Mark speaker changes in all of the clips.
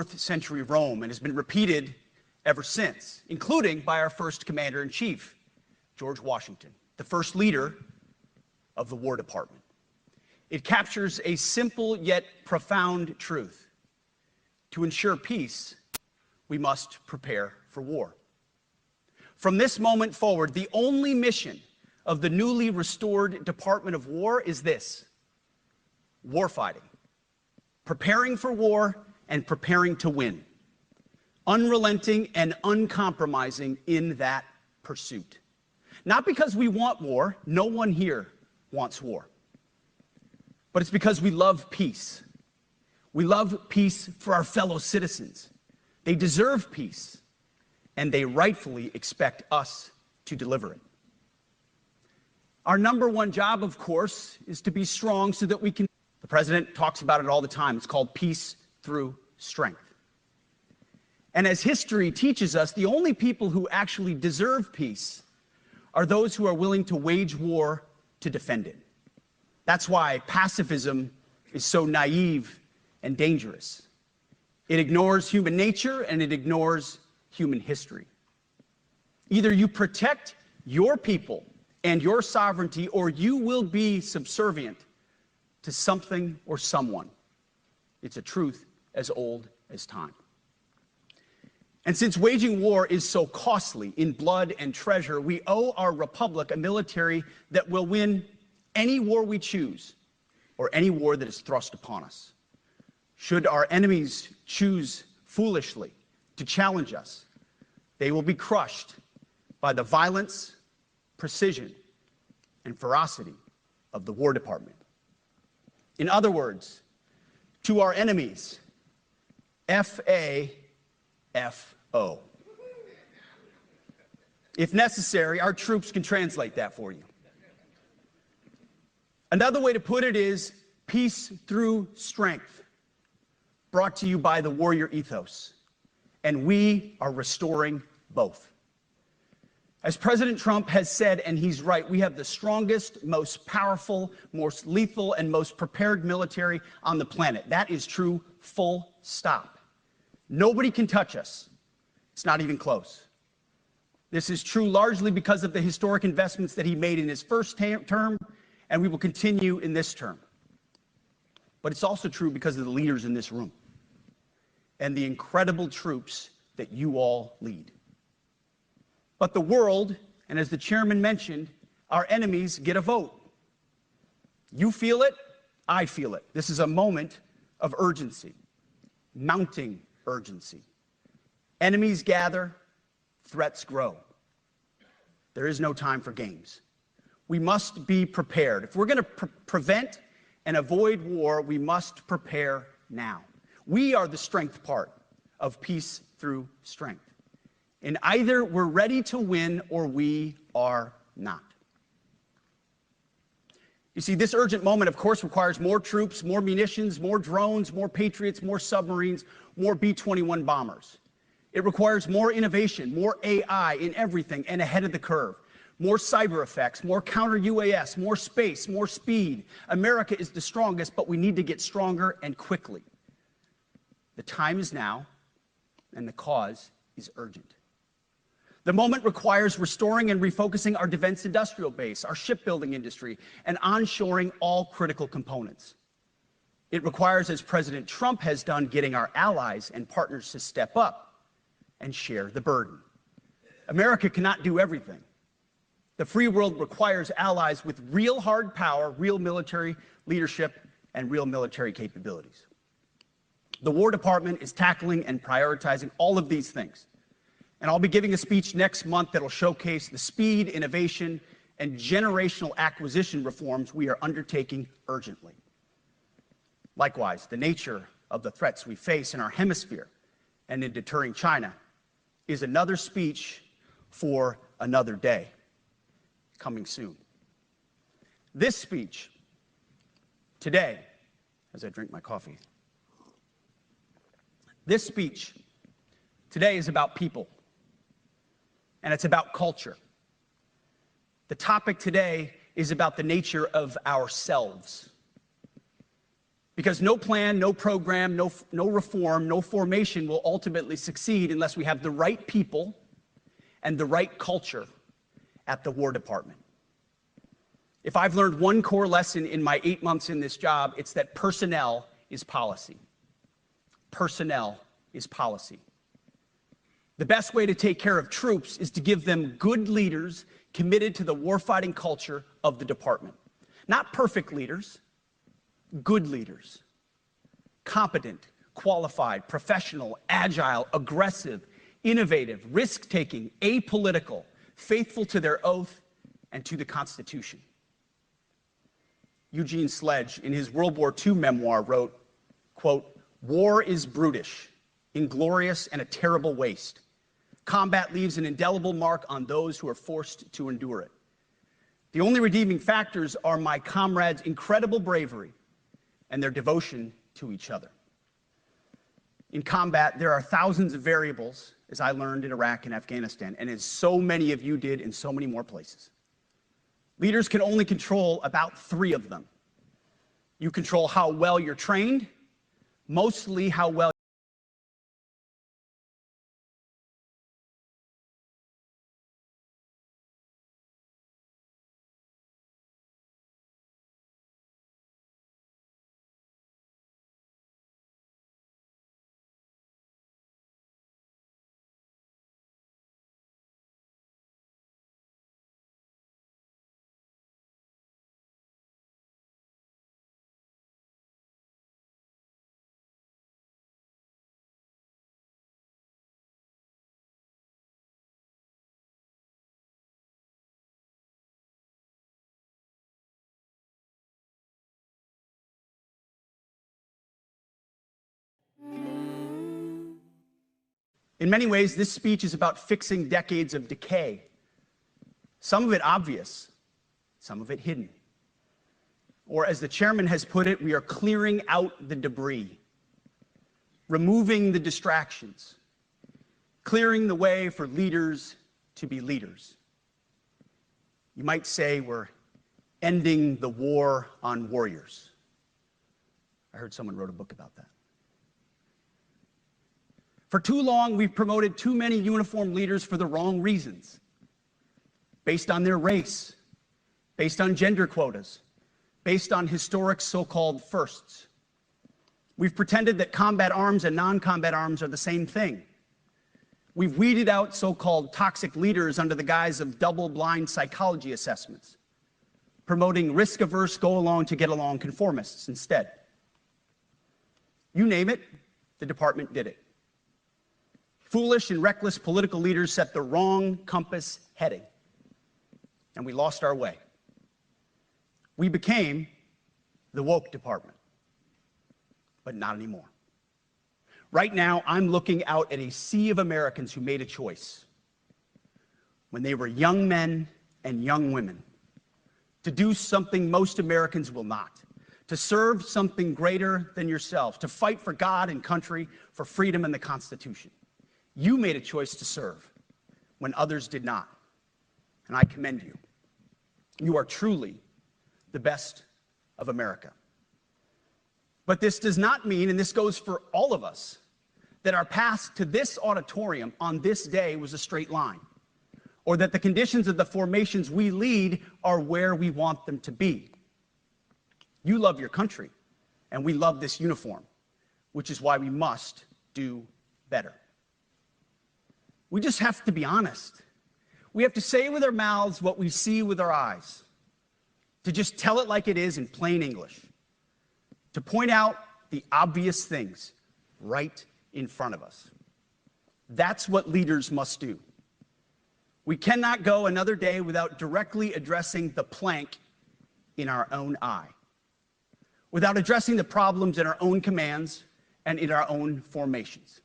Speaker 1: 4th century Rome and has been repeated ever since, including by our first commander-in-chief, George Washington, the first leader of the War Department. It captures a simple yet profound truth. To ensure peace, we must prepare for war. From this moment forward, the only mission of the newly restored Department of War is this: warfighting, preparing for war and preparing to win, unrelenting and uncompromising in that pursuit. Not because we want war, no one here wants war, but it's because we love peace. We love peace for our fellow citizens. They deserve peace, and they rightfully expect us to deliver it. Our number one job, of course, is to be strong so that we can. The president talks about it all the time. It's called peace through strength. And as history teaches us, the only people who actually deserve peace are those who are willing to wage war to defend it. That's why pacifism is so naive and dangerous. It ignores human nature and it ignores human history. Either you protect your people and your sovereignty, or you will be subservient to something or someone. It's a truth as old as time. And since waging war is so costly in blood and treasure, we owe our republic a military that will win any war we choose, or any war that is thrust upon us. Should our enemies choose foolishly to challenge us, they will be crushed by the violence, precision, and ferocity of the War Department. In other words, to our enemies, F-A-F-O. If necessary, our troops can translate that for you. Another way to put it is peace through strength, brought to you by the warrior ethos. And we are restoring both. As President Trump has said, and he's right, we have the strongest, most powerful, most lethal, and most prepared military on the planet. That is true, full stop. Nobody can touch us. It's not even close. This is true largely because of the historic investments that he made in his first term, and we will continue in this term. But it's also true because of the leaders in this room and the incredible troops that you all lead. But the world, and as the chairman mentioned, our enemies get a vote. You feel it, I feel it. This is a moment of urgency, mounting urgency. Enemies gather, threats grow. There is no time for games. We must be prepared. If we're going to prevent and avoid war, we must prepare now. We are the strength part of peace through strength. And either we're ready to win or we are not. You see, this urgent moment, of course, requires more troops, more munitions, more drones, more Patriots, more submarines, more B-21 bombers. It requires more innovation, more AI in everything and ahead of the curve, more cyber effects, more counter-UAS, more space, more speed. America is the strongest, but we need to get stronger and quickly. The time is now, and the cause is urgent. The moment requires restoring and refocusing our defense industrial base, our shipbuilding industry, and onshoring all critical components. It requires, as President Trump has done, getting our allies and partners to step up and share the burden. America cannot do everything. The free world requires allies with real hard power, real military leadership, and real military capabilities. The War Department is tackling and prioritizing all of these things. And I'll be giving a speech next month that'll showcase the speed, innovation, and generational acquisition reforms we are undertaking urgently. Likewise, the nature of the threats we face in our hemisphere and in deterring China is another speech for another day, coming soon. This speech today, as I drink my coffee, this speech today is about people. And it's about culture. The topic today is about the nature of ourselves. Because no plan, no program, no reform, no formation will ultimately succeed unless we have the right people and the right culture at the War Department. If I've learned one core lesson in my 8 months in this job, it's that personnel is policy. Personnel is policy. The best way to take care of troops is to give them good leaders committed to the warfighting culture of the department. Not perfect leaders, good leaders. Competent, qualified, professional, agile, aggressive, innovative, risk-taking, apolitical, faithful to their oath and to the Constitution. Eugene Sledge, in his World War II memoir, wrote, quote, "War is brutish, inglorious, and a terrible waste. Combat leaves an indelible mark on those who are forced to endure it. The only redeeming factors are my comrades' incredible bravery and their devotion to each other." In combat, there are thousands of variables, as I learned in Iraq and Afghanistan, and as so many of you did in so many more places. Leaders can only control about 3 of them. You control how well you're trained, mostly how well In many ways, this speech is about fixing decades of decay. Some of it obvious, some of it hidden. Or as the chairman has put it, we are clearing out the debris, removing the distractions, clearing the way for leaders to be leaders. You might say we're ending the war on warriors. I heard someone wrote a book about that. For too long, we've promoted too many uniformed leaders for the wrong reasons, based on their race, based on gender quotas, based on historic so-called firsts. We've pretended that combat arms and non-combat arms are the same thing. We've weeded out so-called toxic leaders under the guise of double-blind psychology assessments, promoting risk-averse, go-along-to-get-along conformists instead. You name it, the department did it. Foolish and reckless political leaders set the wrong compass heading, and we lost our way. We became the woke department, but not anymore. Right now, I'm looking out at a sea of Americans who made a choice when they were young men and young women to do something most Americans will not, to serve something greater than yourselves, to fight for God and country, for freedom and the Constitution. You made a choice to serve when others did not, and I commend you. You are truly the best of America. But this does not mean, and this goes for all of us, that our path to this auditorium on this day was a straight line, or that the conditions of the formations we lead are where we want them to be. You love your country, and we love this uniform, which is why we must do better. We just have to be honest. We have to say with our mouths what we see with our eyes, to just tell it like it is in plain English, to point out the obvious things right in front of us. That's what leaders must do. We cannot go another day without directly addressing the plank in our own eye, without addressing the problems in our own commands and in our own formations.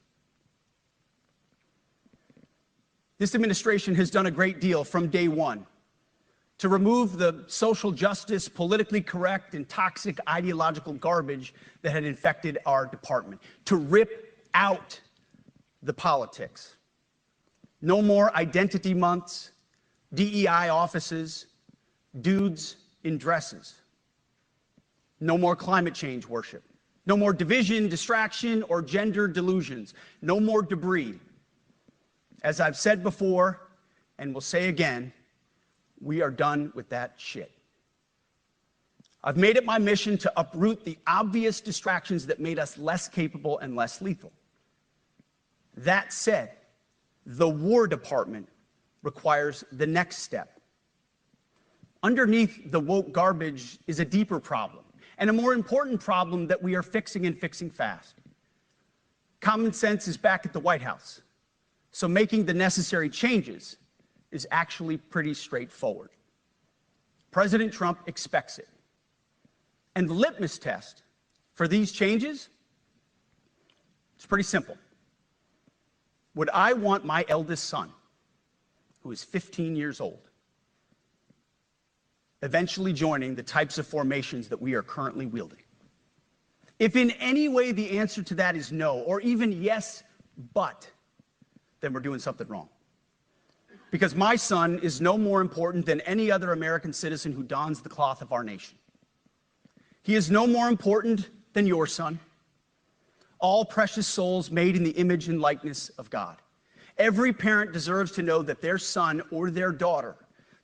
Speaker 1: This administration has done a great deal from day one to remove the social justice, politically correct, and toxic ideological garbage that had infected our department, to rip out the politics. No more identity months, DEI offices, dudes in dresses. No more climate change worship. No more division, distraction, or gender delusions. No more debris. As I've said before, and will say again, we are done with that shit. I've made it my mission to uproot the obvious distractions that made us less capable and less lethal. That said, the War Department requires the next step. Underneath the woke garbage is a deeper problem, and a more important problem that we are fixing and fixing fast. Common sense is back at the White House, so making the necessary changes is actually pretty straightforward. President Trump expects it. And the litmus test for these changes, it's pretty simple. Would I want my eldest son, who is 15 years old, eventually joining the types of formations that we are currently wielding? If in any way the answer to that is no, or even yes, but, then we're doing something wrong. Because my son is no more important than any other American citizen who dons the cloth of our nation. He is no more important than your son. All precious souls made in the image and likeness of God. Every parent deserves to know that their son or their daughter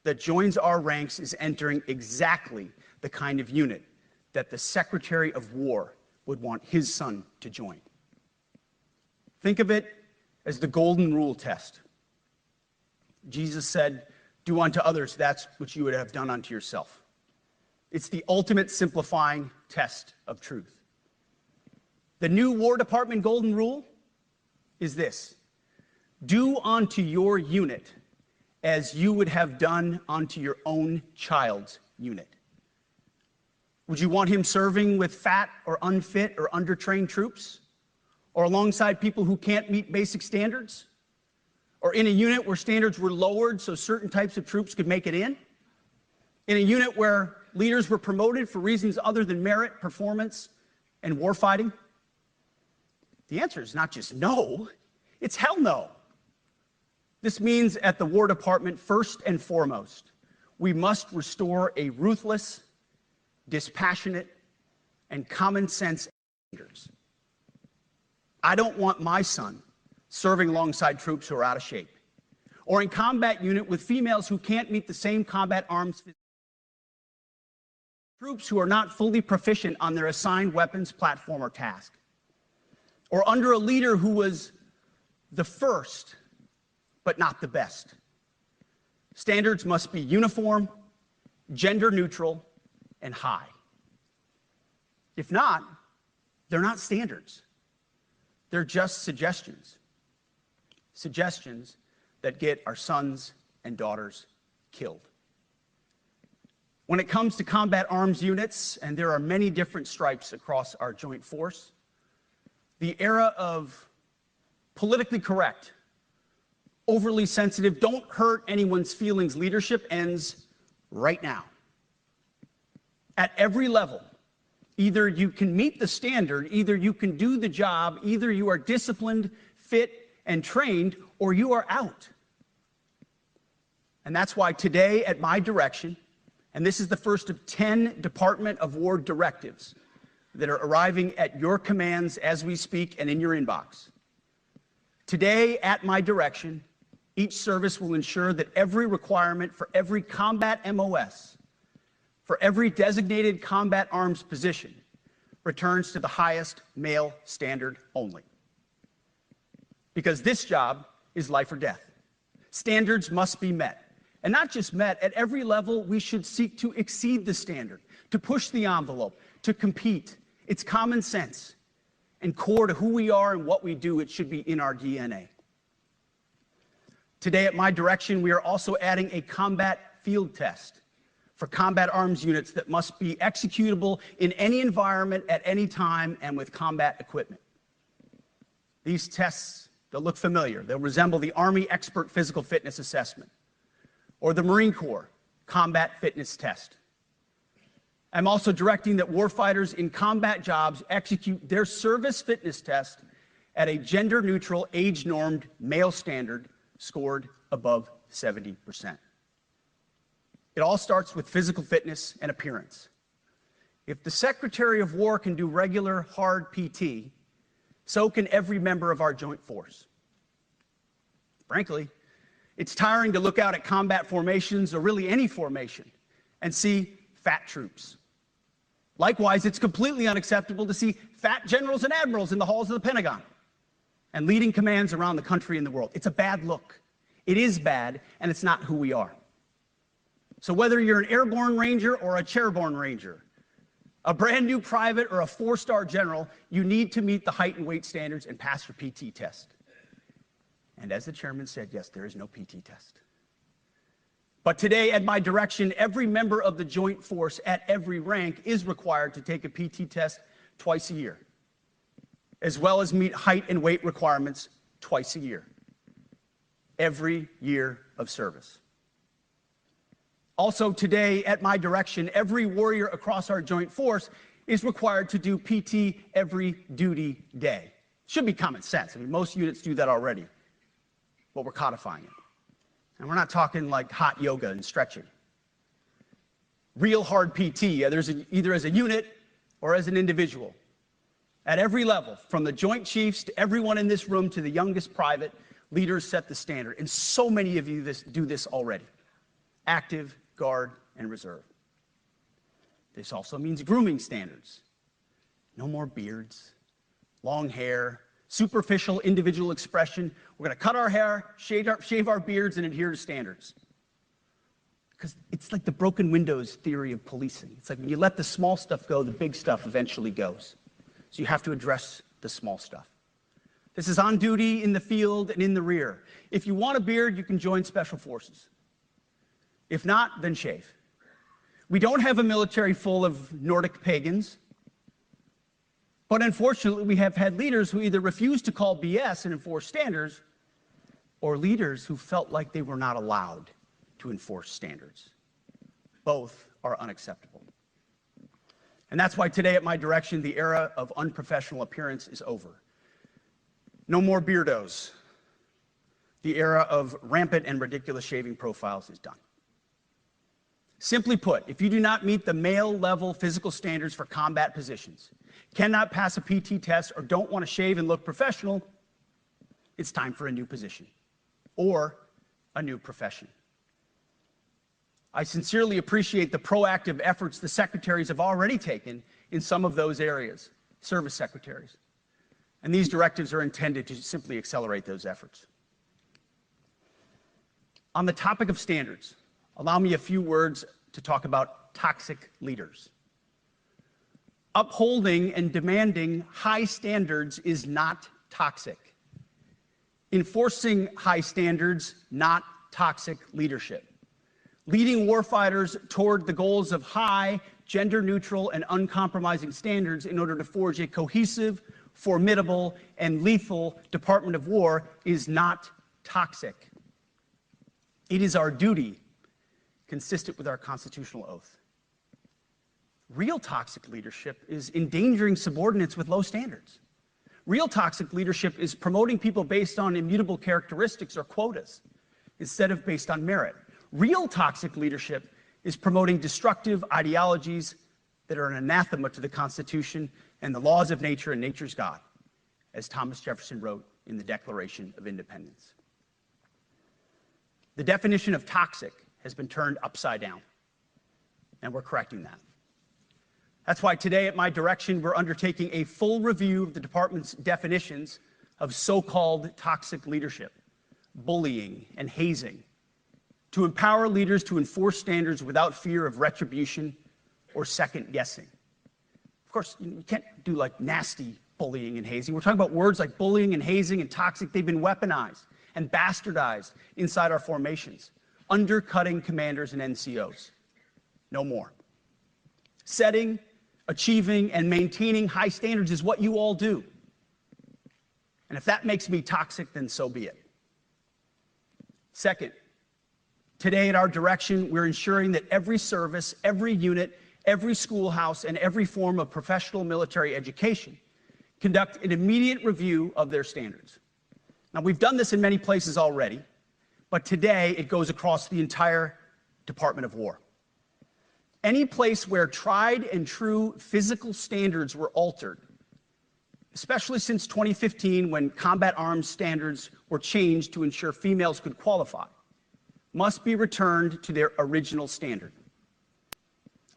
Speaker 1: that joins our ranks is entering exactly the kind of unit that the Secretary of War would want his son to join. Think of it as the golden rule test. Jesus said, "Do unto others that which you would have done unto yourself." It's the ultimate simplifying test of truth. The new War Department golden rule is this: do unto your unit as you would have done unto your own child's unit. Would you want him serving with fat or unfit or undertrained troops? Or alongside people who can't meet basic standards? Or in a unit where standards were lowered so certain types of troops could make it in? In a unit where leaders were promoted for reasons other than merit, performance, and warfighting? The answer is not just no, it's hell no. This means at the War Department, first and foremost, we must restore a ruthless, dispassionate, and common sense standards. I don't want my son serving alongside troops who are out of shape, or in combat unit with females who can't meet the same combat arms, troops who are not fully proficient on their assigned weapons, platform, or task, or under a leader who was the first, but not the best. Standards must be uniform, gender neutral, and high. If not, they're not standards. They're just suggestions. Suggestions that get our sons and daughters killed. When it comes to combat arms units, and there are many different stripes across our joint force, the era of politically correct, overly sensitive, don't hurt anyone's feelings leadership ends right now. At every level, either you can meet the standard, either you can do the job, either you are disciplined, fit, and trained, or you are out. And that's why today, at my direction, and this is the first of 10 Department of War directives that are arriving at your commands as we speak and in your inbox. Today, at my direction, each service will ensure that every requirement for every combat MOS, for every designated combat arms position, returns to the highest male standard only. Because this job is life or death. Standards must be met. And not just met, at every level, we should seek to exceed the standard, to push the envelope, to compete. It's common sense and core to who we are and what we do. It should be in our DNA. Today, at my direction, we are also adding a combat field test for combat arms units that must be executable in any environment at any time and with combat equipment. These tests, they'll look familiar. They'll resemble the Army Expert Physical Fitness Assessment or the Marine Corps Combat Fitness Test. I'm also directing that warfighters in combat jobs execute their service fitness test at a gender-neutral, age-normed male standard scored above 70%. It all starts with physical fitness and appearance. If the Secretary of War can do regular, hard PT, so can every member of our joint force. Frankly, it's tiring to look out at combat formations, or really any formation, and see fat troops. Likewise, it's completely unacceptable to see fat generals and admirals in the halls of the Pentagon and leading commands around the country and the world. It's a bad look. It is bad, and it's not who we are. So whether you're an airborne ranger or a chairborne ranger, a brand new private or a 4-star general, you need to meet the height and weight standards and pass your PT test. And as the chairman said, yes, there is no PT test. But today, at my direction, every member of the joint force at every rank is required to take a PT test twice a year, as well as meet height and weight requirements twice a year, every year of service. Also today, at my direction, every warrior across our joint force is required to do PT every duty day. Should be common sense. I mean, most units do that already, but we're codifying it. And we're not talking like hot yoga and stretching. Real hard PT, either as a unit or as an individual. At every level, from the Joint Chiefs to everyone in this room to the youngest private, leaders set the standard. And so many of you do this already. Active, Guard, and Reserve. This also means grooming standards. No more beards, long hair, superficial individual expression. We're going to cut our hair, shave our beards, and adhere to standards. Because it's like the broken windows theory of policing. It's like when you let the small stuff go, the big stuff eventually goes. So you have to address the small stuff. This is on duty, in the field, and in the rear. If you want a beard, you can join Special Forces. If not, then shave. We don't have a military full of Nordic pagans, but unfortunately, we have had leaders who either refuse to call BS and enforce standards, or leaders who felt like they were not allowed to enforce standards. Both are unacceptable. And that's why today, at my direction, the era of unprofessional appearance is over. No more beardos. The era of rampant and ridiculous shaving profiles is done. Simply put, if you do not meet the male-level physical standards for combat positions, cannot pass a PT test, or don't want to shave and look professional, it's time for a new position or a new profession. I sincerely appreciate the proactive efforts the secretaries have already taken in some of those areas, service secretaries. And these directives are intended to simply accelerate those efforts. On the topic of standards, allow me a few words to talk about toxic leaders. Upholding and demanding high standards is not toxic. Enforcing high standards, not toxic leadership. Leading warfighters toward the goals of high, gender-neutral, and uncompromising standards in order to forge a cohesive, formidable, and lethal Department of War is not toxic. It is our duty, consistent with our constitutional oath. Real toxic leadership is endangering subordinates with low standards. Real toxic leadership is promoting people based on immutable characteristics or quotas instead of based on merit. Real toxic leadership is promoting destructive ideologies that are an anathema to the Constitution and the laws of nature and nature's God, as Thomas Jefferson wrote in the Declaration of Independence. The definition of toxic has been turned upside down, and we're correcting that. That's why today, at my direction, we're undertaking a full review of the department's definitions of so-called toxic leadership, bullying, and hazing, to empower leaders to enforce standards without fear of retribution or second guessing. Of course, you can't do like nasty bullying and hazing. We're talking about words like bullying and hazing and toxic. They've been weaponized and bastardized inside our formations, undercutting commanders and NCOs. No more. Setting, achieving, and maintaining high standards is what you all do. And if that makes me toxic, then so be it. Second, today at our direction, we're ensuring that every service, every unit, every schoolhouse, and every form of professional military education conduct an immediate review of their standards. Now, we've done this in many places already, but today it goes across the entire Department of War. Any place where tried and true physical standards were altered, especially since 2015 when combat arms standards were changed to ensure females could qualify, must be returned to their original standard.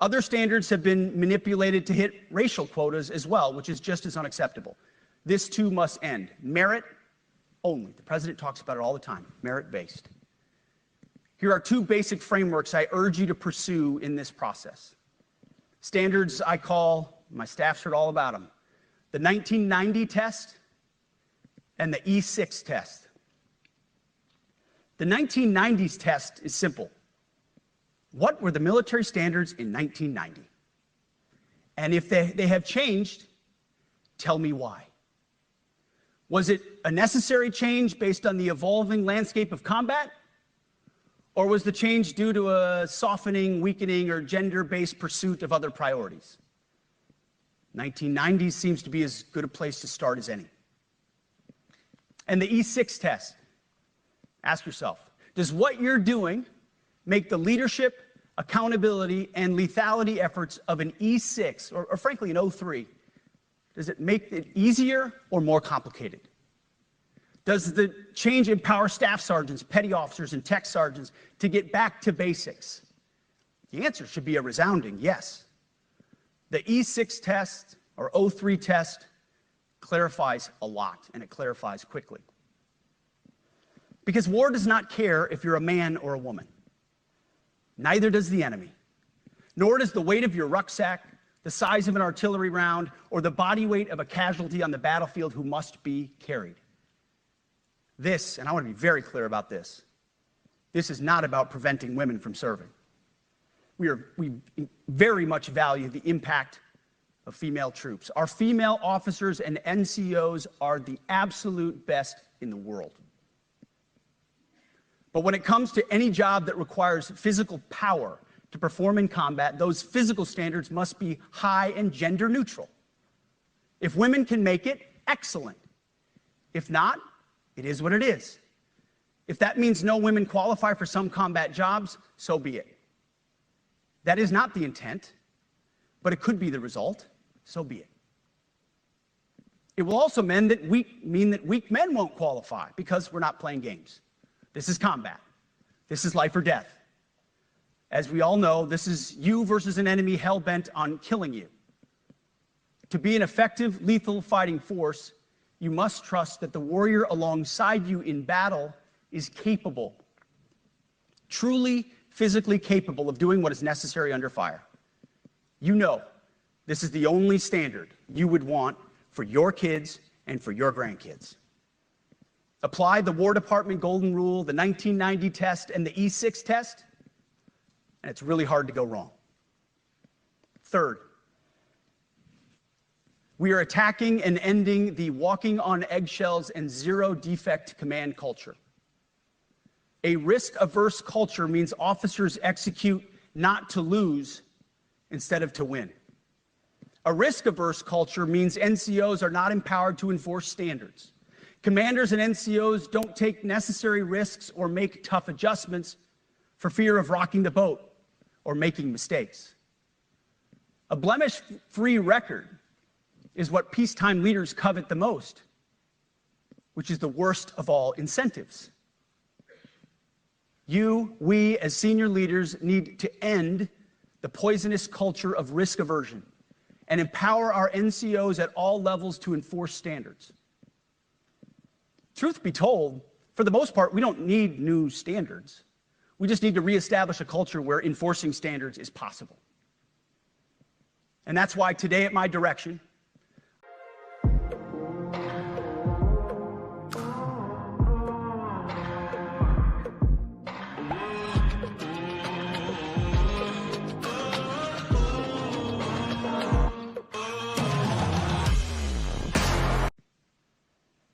Speaker 1: Other standards have been manipulated to hit racial quotas as well, which is just as unacceptable. This too must end. Merit only. The president talks about it all the time, merit-based. Here are two basic frameworks I urge you to pursue in this process. Standards I call, my staff's heard all about them, the 1990 test and the E6 test. The 1990s test is simple. What were the military standards in 1990? And if they have changed, tell me why. Was it a necessary change based on the evolving landscape of combat? Or was the change due to a softening, weakening, or gender-based pursuit of other priorities? 1990s seems to be as good a place to start as any. And the E6 test. Ask yourself, does what you're doing make the leadership, accountability, and lethality efforts of an E6, or frankly an O3, does it make it easier or more complicated? Does the change empower staff sergeants, petty officers, and tech sergeants to get back to basics? The answer should be a resounding yes. The E6 test, or O3 test, clarifies a lot, and it clarifies quickly. Because war does not care if you're a man or a woman. Neither does the enemy. Nor does the weight of your rucksack, the size of an artillery round, or the body weight of a casualty on the battlefield who must be carried. This, and I want to be very clear about this is not about preventing women from serving. We very much value the impact of female troops. Our female officers and NCOs are the absolute best in the world. But when it comes to any job that requires physical power to perform in combat, those physical standards must be high and gender neutral. If women can make it, excellent. If not, it is what it is. If that means no women qualify for some combat jobs, so be it. That is not the intent, but it could be the result, so be it. It will also mean that weak men won't qualify because we're not playing games. This is combat. This is life or death. As we all know, this is you versus an enemy hell-bent on killing you. To be an effective, lethal fighting force, you must trust that the warrior alongside you in battle is capable, truly physically capable of doing what is necessary under fire. You know this is the only standard you would want for your kids and for your grandkids. Apply the War Department Golden Rule, the 1990 test, and the E6 test, and it's really hard to go wrong. Third, we are attacking and ending the walking on eggshells and zero-defect command culture. A risk-averse culture means officers execute not to lose instead of to win. A risk-averse culture means NCOs are not empowered to enforce standards. Commanders and NCOs don't take necessary risks or make tough adjustments for fear of rocking the boat or making mistakes. A blemish-free record is what peacetime leaders covet the most, which is the worst of all incentives. We, as senior leaders, need to end the poisonous culture of risk aversion and empower our NCOs at all levels to enforce standards. Truth be told, for the most part, we don't need new standards. We just need to reestablish a culture where enforcing standards is possible. And that's why today at my direction,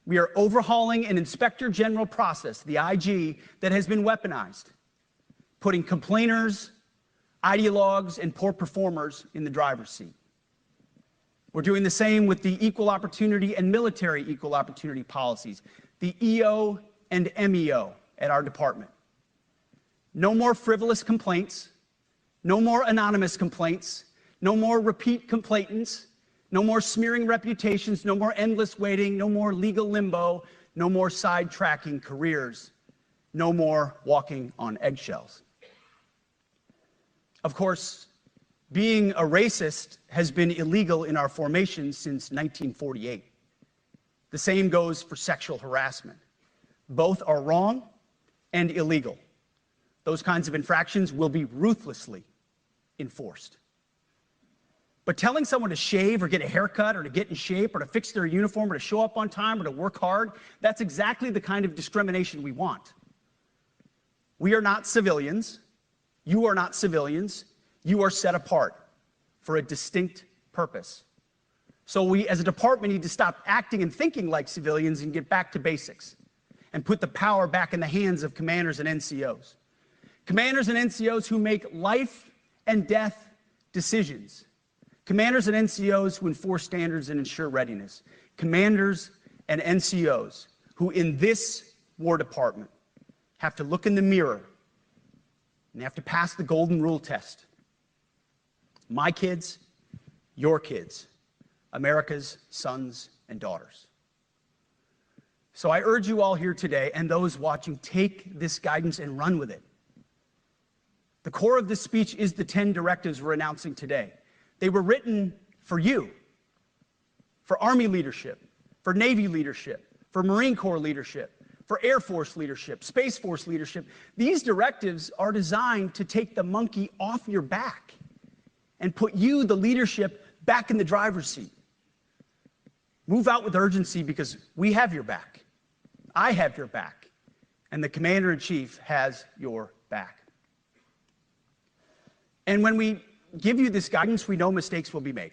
Speaker 1: we are overhauling an Inspector General process, the IG, that has been weaponized, putting complainers, ideologues, and poor performers in the driver's seat. We're doing the same with the equal opportunity and military equal opportunity policies, the EO and MEO at our department. No more frivolous complaints, No more anonymous complaints, no more repeat complainants, no more smearing reputations, no more endless waiting, no more legal limbo, no more sidetracking careers, no more walking on eggshells. Of course, being a racist has been illegal in our formation since 1948. The same goes for sexual harassment. Both are wrong and illegal. Those kinds of infractions will be ruthlessly enforced. But telling someone to shave or get a haircut or to get in shape or to fix their uniform or to show up on time or to work hard, that's exactly the kind of discrimination we want. We are not civilians. You are not civilians. You are set apart for a distinct purpose. So we, as a department, need to stop acting and thinking like civilians and get back to basics and put the power back in the hands of commanders and NCOs. Commanders and NCOs who make life and death decisions. Commanders and NCOs who enforce standards and ensure readiness. Commanders and NCOs who, in this War Department, have to look in the mirror and they have to pass the golden rule test. My kids, your kids, America's sons and daughters. So I urge you all here today and those watching, take this guidance and run with it. The core of this speech is the 10 directives we're announcing today. They were written for you, for Army leadership, for Navy leadership, for Marine Corps leadership, for Air Force leadership, Space Force leadership. These directives are designed to take the monkey off your back and put you, the leadership, back in the driver's seat. Move out with urgency because we have your back. I have your back. And the Commander-in-Chief has your back. And when we give you this guidance, we know mistakes will be made.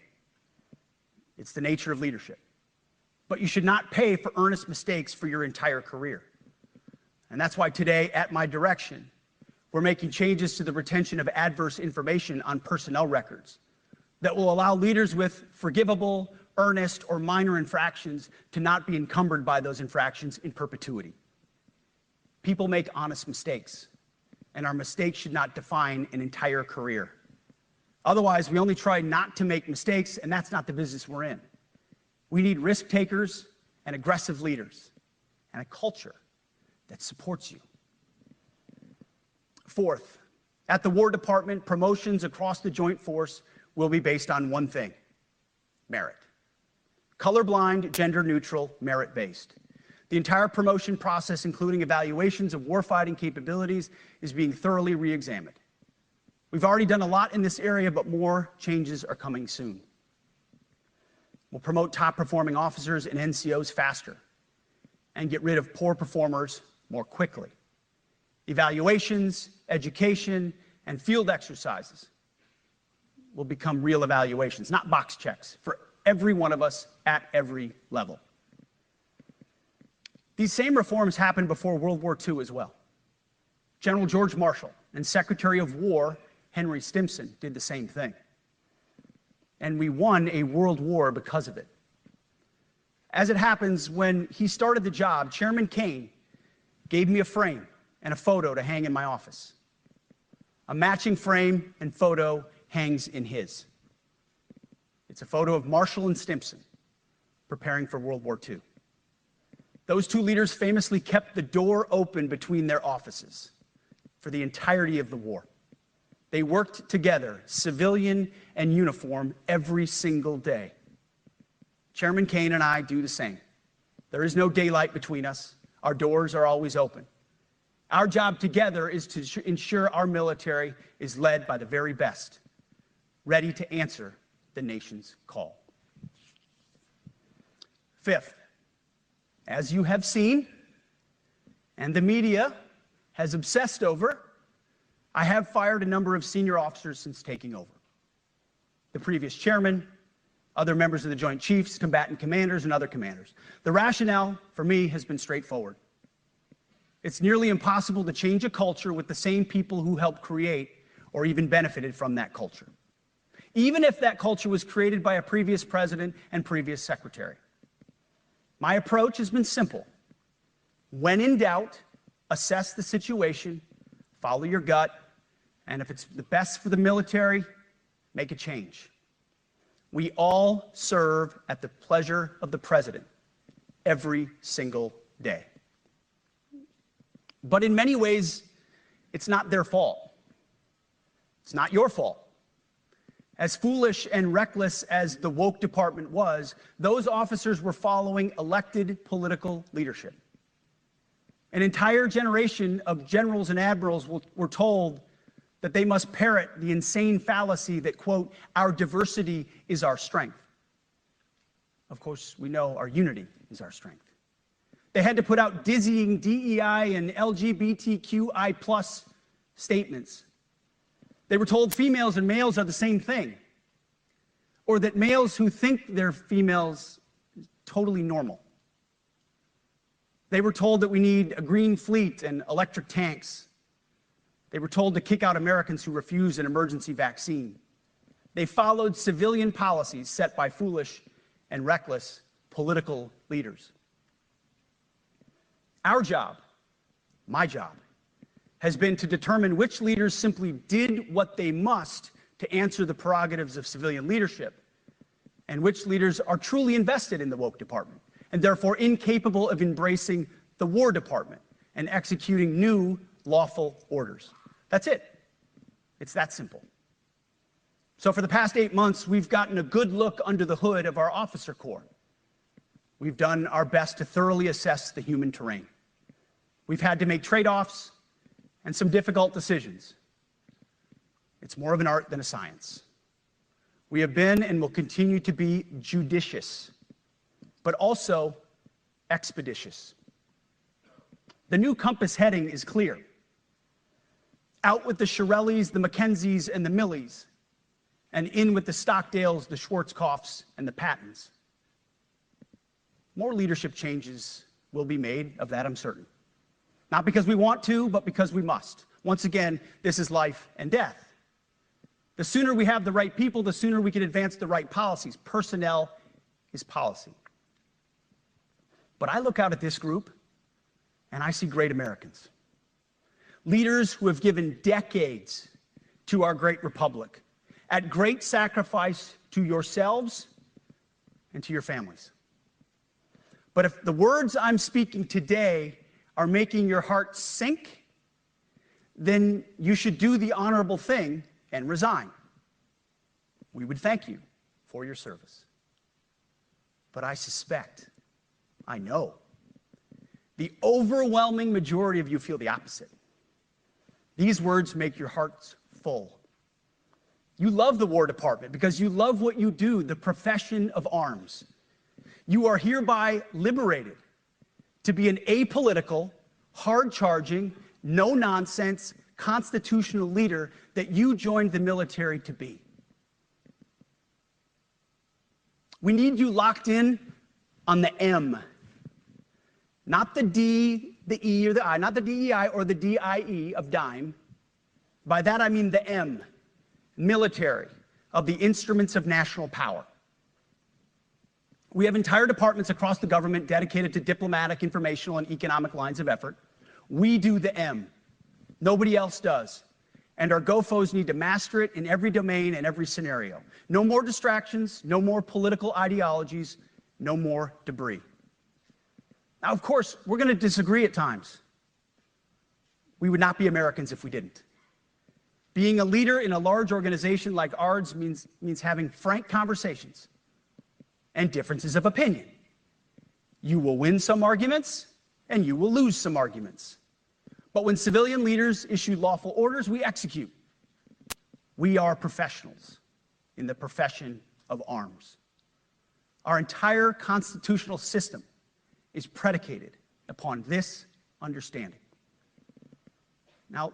Speaker 1: It's the nature of leadership. But you should not pay for earnest mistakes for your entire career. And that's why today, at my direction, we're making changes to the retention of adverse information on personnel records that will allow leaders with forgivable, earnest, or minor infractions to not be encumbered by those infractions in perpetuity. People make honest mistakes, and our mistakes should not define an entire career. Otherwise, we only try not to make mistakes, and that's not the business we're in. We need risk takers and aggressive leaders and a culture that supports you. Fourth, at the War Department, promotions across the Joint Force will be based on one thing: merit. Colorblind, gender-neutral, merit-based. The entire promotion process, including evaluations of warfighting capabilities, is being thoroughly re-examined. We've already done a lot in this area, but more changes are coming soon. We'll promote top-performing officers and NCOs faster and get rid of poor performers more quickly. Evaluations, education, and field exercises will become real evaluations, not box checks, for every one of us at every level. These same reforms happened before World War II as well. General George Marshall and Secretary of War Henry Stimson did the same thing. And we won a world war because of it. As it happens, when he started the job, Chairman Kane gave me a frame and a photo to hang in my office. A matching frame and photo hangs in his. It's a photo of Marshall and Stimson preparing for World War II. Those two leaders famously kept the door open between their offices for the entirety of the war. They worked together, civilian and uniform, every single day. Chairman Kane and I do the same. There is no daylight between us. Our doors are always open. Our job together is to ensure our military is led by the very best, ready to answer the nation's call. Fifth, as you have seen, and the media has obsessed over, I have fired a number of senior officers since taking over. The previous chairman, other members of the Joint Chiefs, combatant commanders, and other commanders. The rationale for me has been straightforward. It's nearly impossible to change a culture with the same people who helped create or even benefited from that culture, even if that culture was created by a previous president and previous secretary. My approach has been simple. When in doubt, assess the situation, follow your gut, And if it's the best for the military, make a change. We all serve at the pleasure of the president every single day. But in many ways, it's not their fault. It's not your fault. As foolish and reckless as the woke department was, those officers were following elected political leadership. An entire generation of generals and admirals were told that they must parrot the insane fallacy that, quote, our diversity is our strength. Of course, we know our unity is our strength. They had to put out dizzying DEI and LGBTQI+ statements. They were told females and males are the same thing, or that males who think they're females are totally normal. They were told that we need a green fleet and electric tanks. They were told to kick out Americans who refuse an emergency vaccine. They followed civilian policies set by foolish and reckless political leaders. Our job, my job, has been to determine which leaders simply did what they must to answer the prerogatives of civilian leadership, and which leaders are truly invested in the woke department, and therefore incapable of embracing the War Department and executing new lawful orders. That's it. It's that simple. So for the past 8 months, we've gotten a good look under the hood of our officer corps. We've done our best to thoroughly assess the human terrain. We've had to make trade-offs and some difficult decisions. It's more of an art than a science. We have been and will continue to be judicious, but also expeditious. The new compass heading is clear. Out with the Shirellis, the Mackenzies, and the Millies, and in with the Stockdales, the Schwarzkopfs, and the Pattons. More leadership changes will be made, of that I'm certain. Not because we want to, but because we must. Once again, this is life and death. The sooner we have the right people, the sooner we can advance the right policies. Personnel is policy. But I look out at this group, and I see great Americans. Leaders who have given decades to our great republic, at great sacrifice to yourselves and to your families. But if the words I'm speaking today are making your heart sink, then you should do the honorable thing and resign. We would thank you for your service. But I suspect, I know, the overwhelming majority of you feel the opposite. These words make your hearts full. You love the War Department because you love what you do, the profession of arms. You are hereby liberated to be an apolitical, hard-charging, no-nonsense, constitutional leader that you joined the military to be. We need you locked in on the M, not the D, the E, or the I, not the DEI or the DIE of dime. By that I mean the M, military, of the instruments of national power. We have entire departments across the government dedicated to diplomatic, informational, and economic lines of effort. We do the M. Nobody else does. And our GOFOs need to master it in every domain and every scenario. No more distractions, no more political ideologies, no more debris. Now, of course, we're going to disagree at times. We would not be Americans if we didn't. Being a leader in a large organization like ours means having frank conversations and differences of opinion. You will win some arguments, and you will lose some arguments. But when civilian leaders issue lawful orders, we execute. We are professionals in the profession of arms. Our entire constitutional system is predicated upon this understanding. Now, it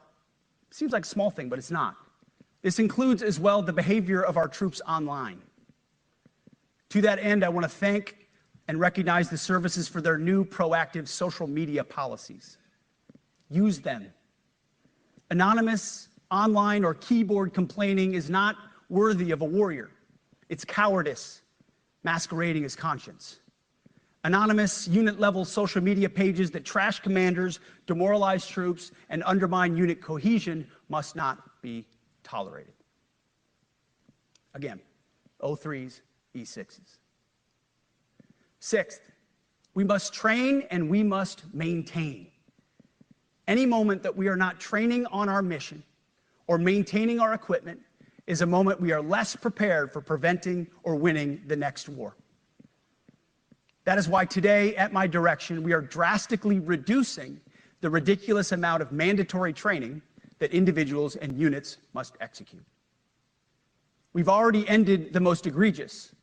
Speaker 1: seems like a small thing, but it's not. This includes as well the behavior of our troops online. To that end, I want to thank and recognize the services for their new proactive social media policies. Use them. Anonymous, online, or keyboard complaining is not worthy of a warrior. It's cowardice masquerading as conscience. Anonymous, unit-level social media pages that trash commanders, demoralize troops, and undermine unit cohesion must not be tolerated. Again, O3s, E6s. Sixth, we must train and we must maintain. Any moment that we are not training on our mission or maintaining our equipment is a moment we are less prepared for preventing or winning the next war. That is why today, at my direction, we are drastically reducing the ridiculous amount of mandatory training that individuals and units must execute. We've already ended the most egregious.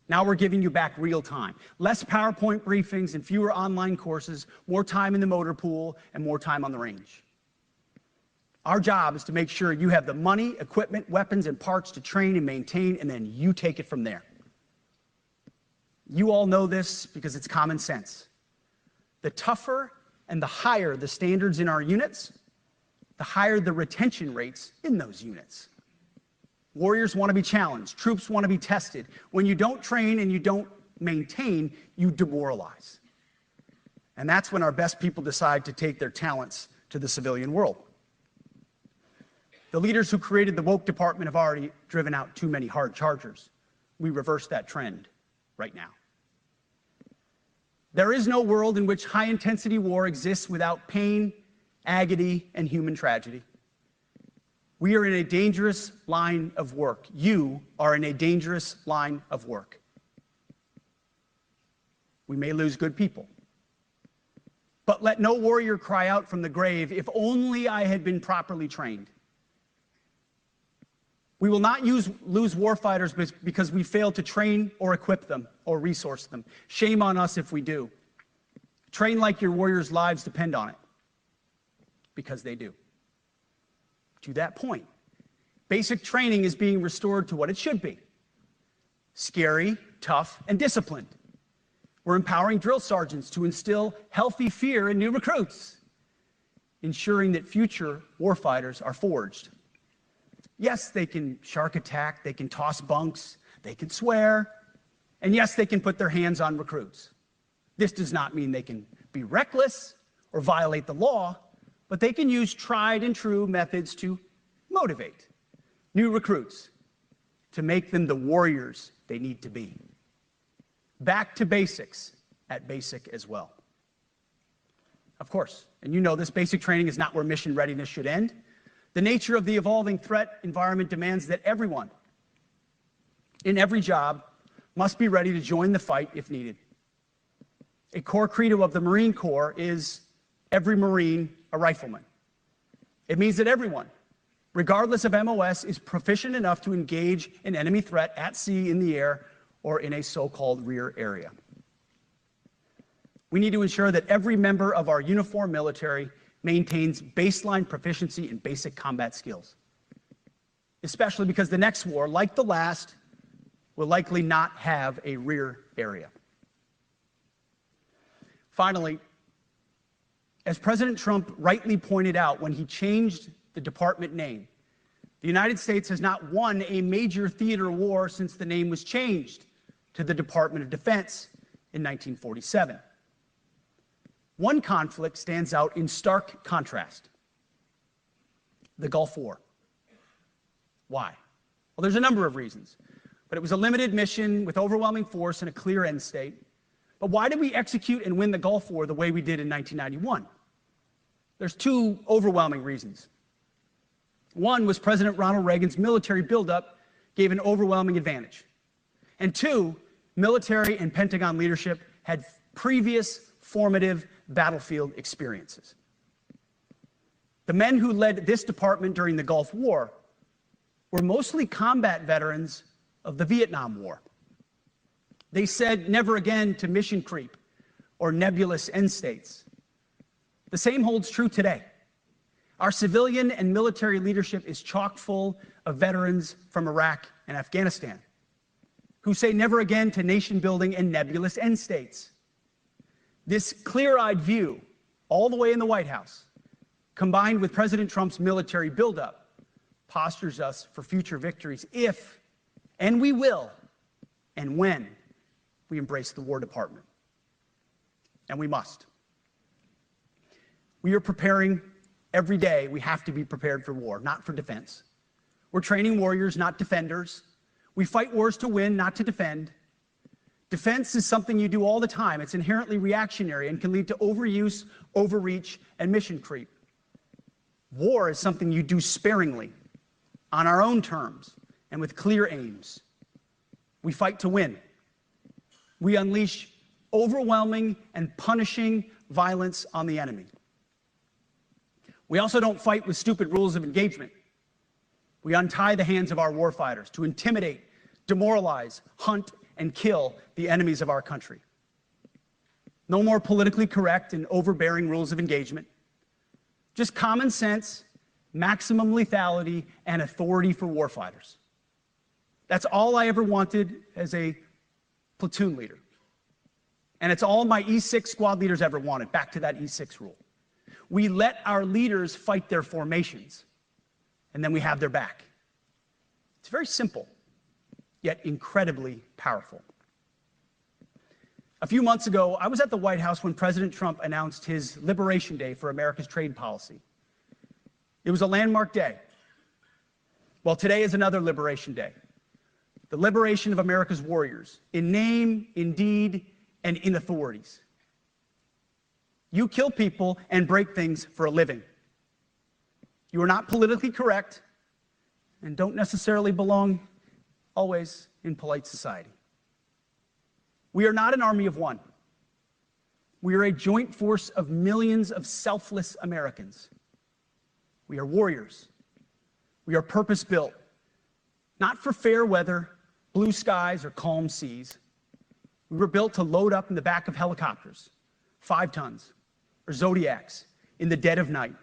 Speaker 1: Now we're giving you back real time. Less PowerPoint briefings and fewer online courses, more time in the motor pool, and more time on the range. Our job is to make sure you have the money, equipment, weapons, and parts to train and maintain, and then you take it from there. You all know this because it's common sense. The tougher and the higher the standards in our units, the higher the retention rates in those units. Warriors want to be challenged. Troops want to be tested. When you don't train and you don't maintain, you demoralize. And that's when our best people decide to take their talents to the civilian world. The leaders who created the woke department have already driven out too many hard chargers. We reverse that trend right now. There is no world in which high-intensity war exists without pain, agony, and human tragedy. We are in a dangerous line of work. You are in a dangerous line of work. We may lose good people. But let no warrior cry out from the grave, "If only I had been properly trained." We will not lose warfighters because we fail to train or equip them or resource them. Shame on us if we do. Train like your warriors' lives depend on it, because they do. To that point, basic training is being restored to what it should be: scary, tough, and disciplined. We're empowering drill sergeants to instill healthy fear in new recruits, ensuring that future warfighters are forged. Yes, they can shark attack, they can toss bunks, they can swear, and yes, they can put their hands on recruits. This does not mean they can be reckless or violate the law, but they can use tried and true methods to motivate new recruits, to make them the warriors they need to be. Back to basics at basic as well. Of course, and you know this, basic training is not where mission readiness should end. The nature of the evolving threat environment demands that everyone, in every job, must be ready to join the fight if needed. A core credo of the Marine Corps is every Marine a rifleman. It means that everyone, regardless of MOS, is proficient enough to engage an enemy threat at sea, in the air, or in a so-called rear area. We need to ensure that every member of our uniformed military maintains baseline proficiency in basic combat skills, especially because the next war, like the last, will likely not have a rear area. Finally, as President Trump rightly pointed out when he changed the department name, the United States has not won a major theater war since the name was changed to the Department of Defense in 1947. One conflict stands out in stark contrast: the Gulf War. Why? Well, there's a number of reasons, but it was a limited mission with overwhelming force and a clear end state. But why did we execute and win the Gulf War the way we did in 1991? There's two overwhelming reasons. One was President Ronald Reagan's military buildup gave an overwhelming advantage. And two, military and Pentagon leadership had previous formative battlefield experiences. The men who led this department during the Gulf War were mostly combat veterans of the Vietnam War. They said never again to mission creep or nebulous end states. The same holds true today. Our civilian and military leadership is chock full of veterans from Iraq and Afghanistan who say never again to nation building and nebulous end states. This clear-eyed view, all the way in the White House, combined with President Trump's military buildup, postures us for future victories if, and we will, and when we embrace the War Department. And we must. We are preparing every day. We have to be prepared for war, not for defense. We're training warriors, not defenders. We fight wars to win, not to defend. Defense is something you do all the time. It's inherently reactionary and can lead to overuse, overreach, and mission creep. War is something you do sparingly, on our own terms, and with clear aims. We fight to win. We unleash overwhelming and punishing violence on the enemy. We also don't fight with stupid rules of engagement. We untie the hands of our warfighters to intimidate, demoralize, hunt, and kill the enemies of our country. No more politically correct and overbearing rules of engagement. Just common sense, maximum lethality, and authority for warfighters. That's all I ever wanted as a platoon leader. And it's all my E6 squad leaders ever wanted, back to that E6 rule. We let our leaders fight their formations, and then we have their back. It's very simple, yet incredibly powerful. A few months ago, I was at the White House when President Trump announced his Liberation Day for America's trade policy. It was a landmark day. Well, today is another Liberation Day. The liberation of America's warriors, in name, in deed, and in authorities. You kill people and break things for a living. You are not politically correct and don't necessarily belong always in polite society. We are not an army of one. We are a joint force of millions of selfless Americans. We are warriors. We are purpose-built, not for fair weather, blue skies, or calm seas. We were built to load up in the back of helicopters, 5 tons, or Zodiacs, in the dead of night,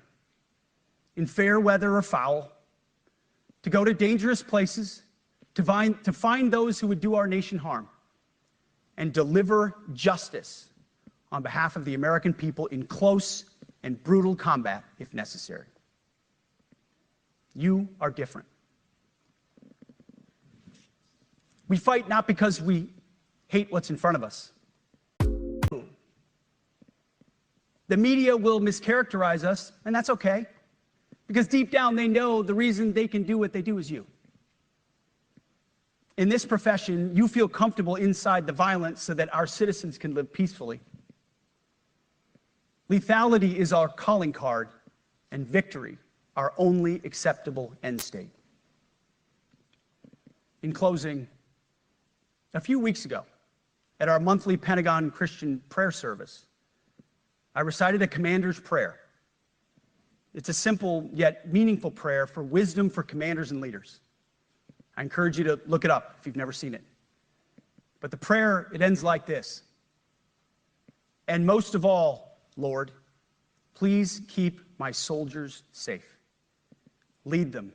Speaker 1: in fair weather or foul, to go to dangerous places, to find those who would do our nation harm, and deliver justice on behalf of the American people in close and brutal combat if necessary. You are different. We fight not because we hate what's in front of us. The media will mischaracterize us, and that's okay, because deep down they know the reason they can do what they do is you. In this profession, you feel comfortable inside the violence so that our citizens can live peacefully. Lethality is our calling card, and victory our only acceptable end state. In closing, a few weeks ago, at our monthly Pentagon Christian prayer service, I recited a commander's prayer. It's a simple yet meaningful prayer for wisdom for commanders and leaders. I encourage you to look it up if you've never seen it. But the prayer, it ends like this. And most of all, Lord, please keep my soldiers safe. Lead them,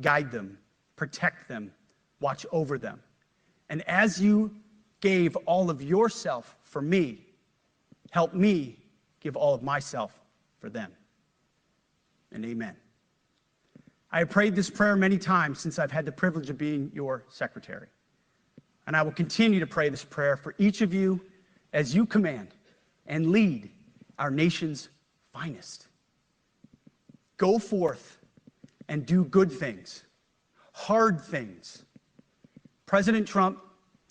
Speaker 1: guide them, protect them, watch over them. And as you gave all of yourself for me, help me give all of myself for them. And amen. I have prayed this prayer many times since I've had the privilege of being your secretary. And I will continue to pray this prayer for each of you as you command and lead our nation's finest. Go forth and do good things, hard things. President Trump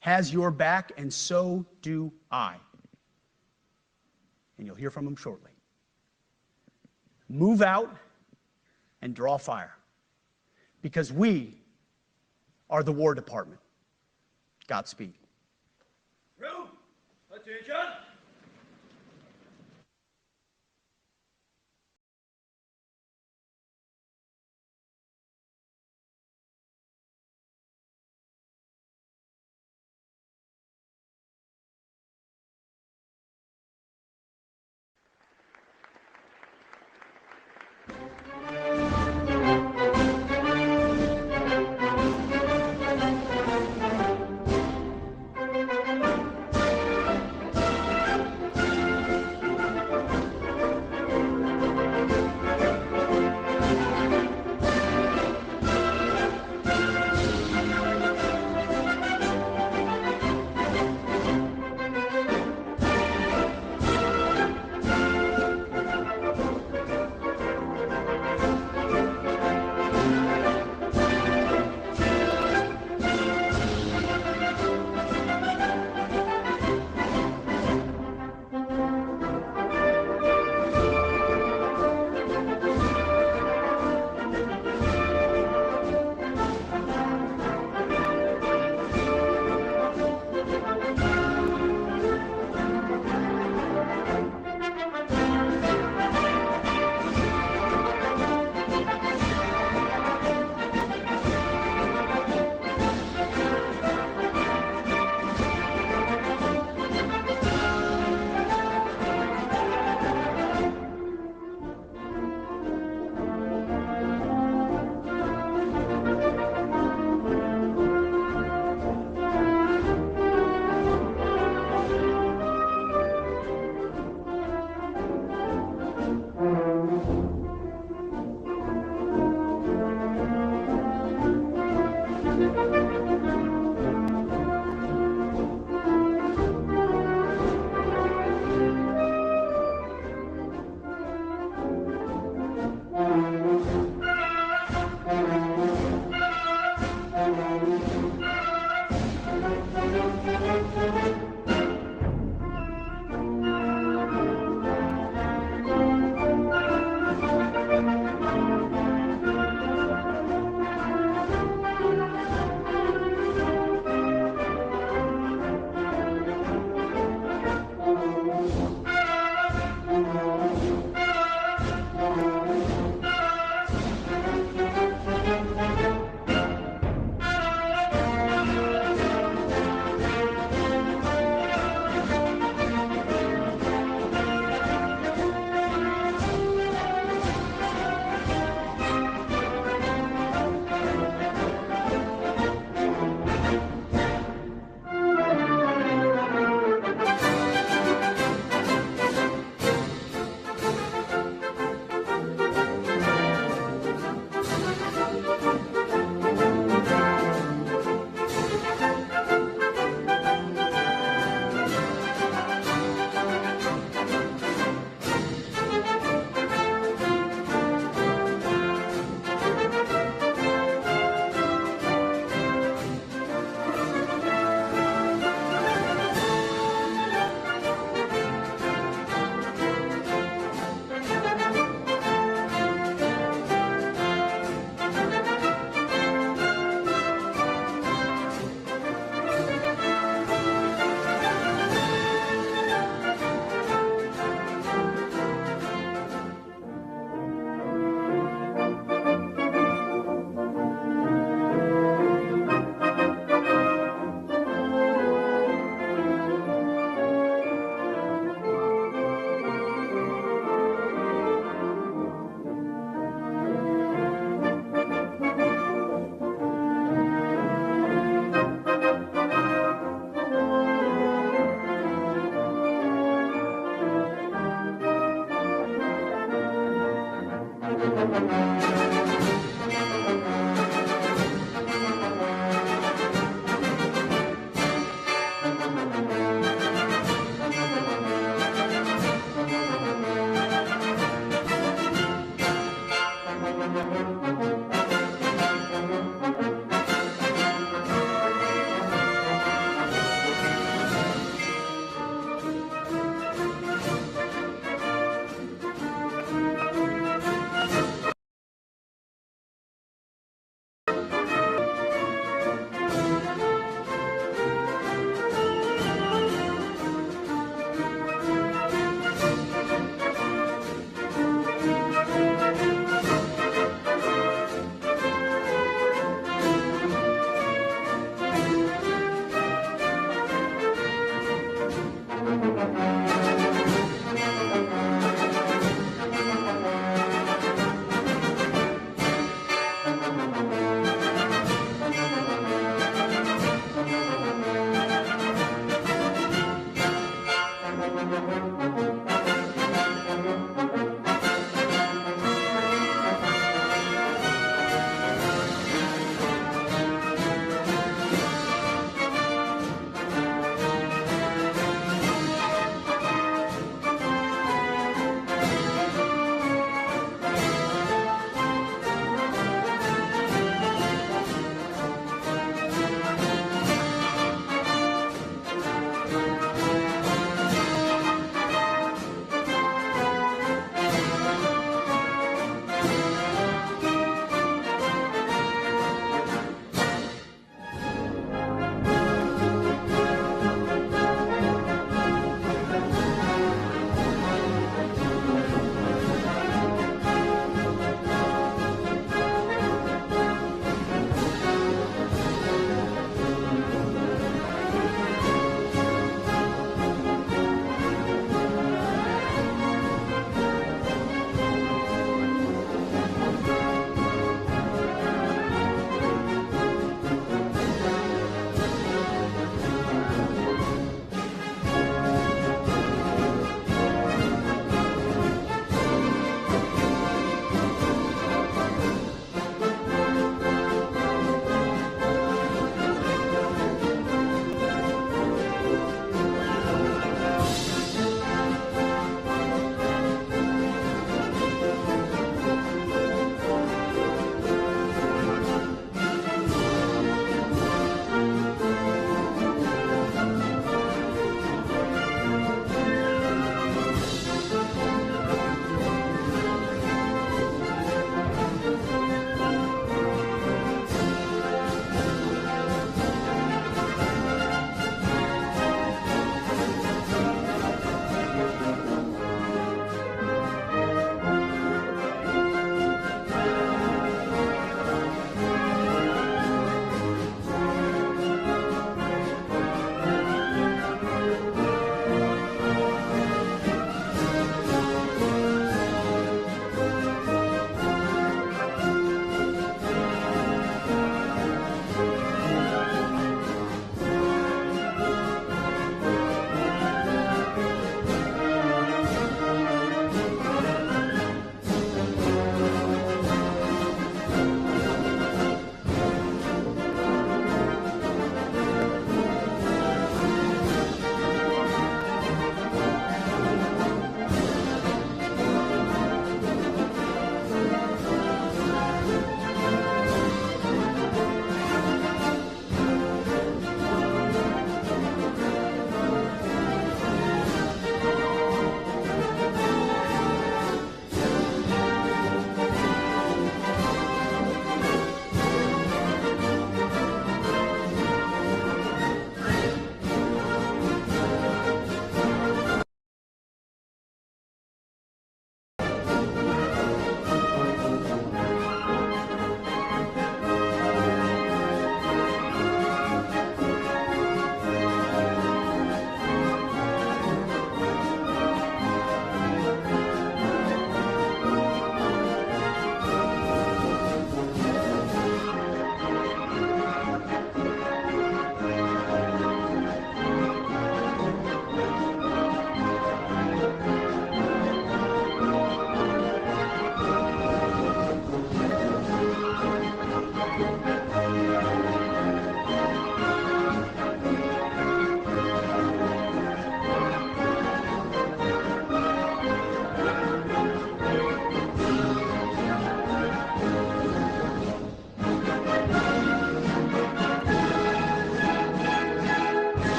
Speaker 1: has your back, and so do I. And you'll hear from him shortly. Move out and draw fire, because we are the War Department. Godspeed.
Speaker 2: Room, attention.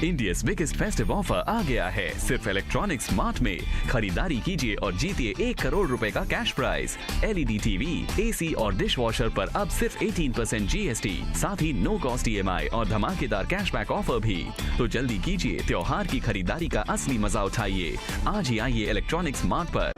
Speaker 3: India's biggest festive offer आ गया है सिर्फ electronics smart में। खरीदारी कीजिए और जीतिए 1 करोड़ रुपए का cash prize. LED TV, AC और डिश वॉशर पर अब सिर्फ 18% जीएसटी, साथ ही नो कॉस्ट ईएमआई और धमाकेदार कैशबैक ऑफर भी। तो जल्दी कीजिए, त्योहार की खरीदारी का असली मजा उठाइए। आज ही आइए इलेक्ट्रॉनिक्स स्मार्ट पर।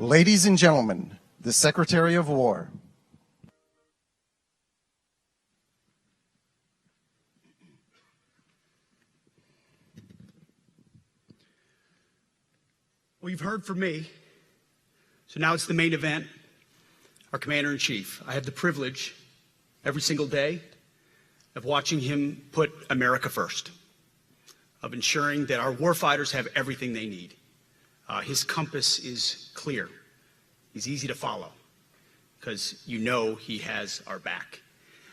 Speaker 4: Ladies and gentlemen, the Secretary of War.
Speaker 1: Well, you've heard from me, so now it's the main event, our Commander-in-Chief. I have the privilege every single day of watching him put America first, of ensuring that our warfighters have everything they need. His compass is clear. He's easy to follow because you know he has our back.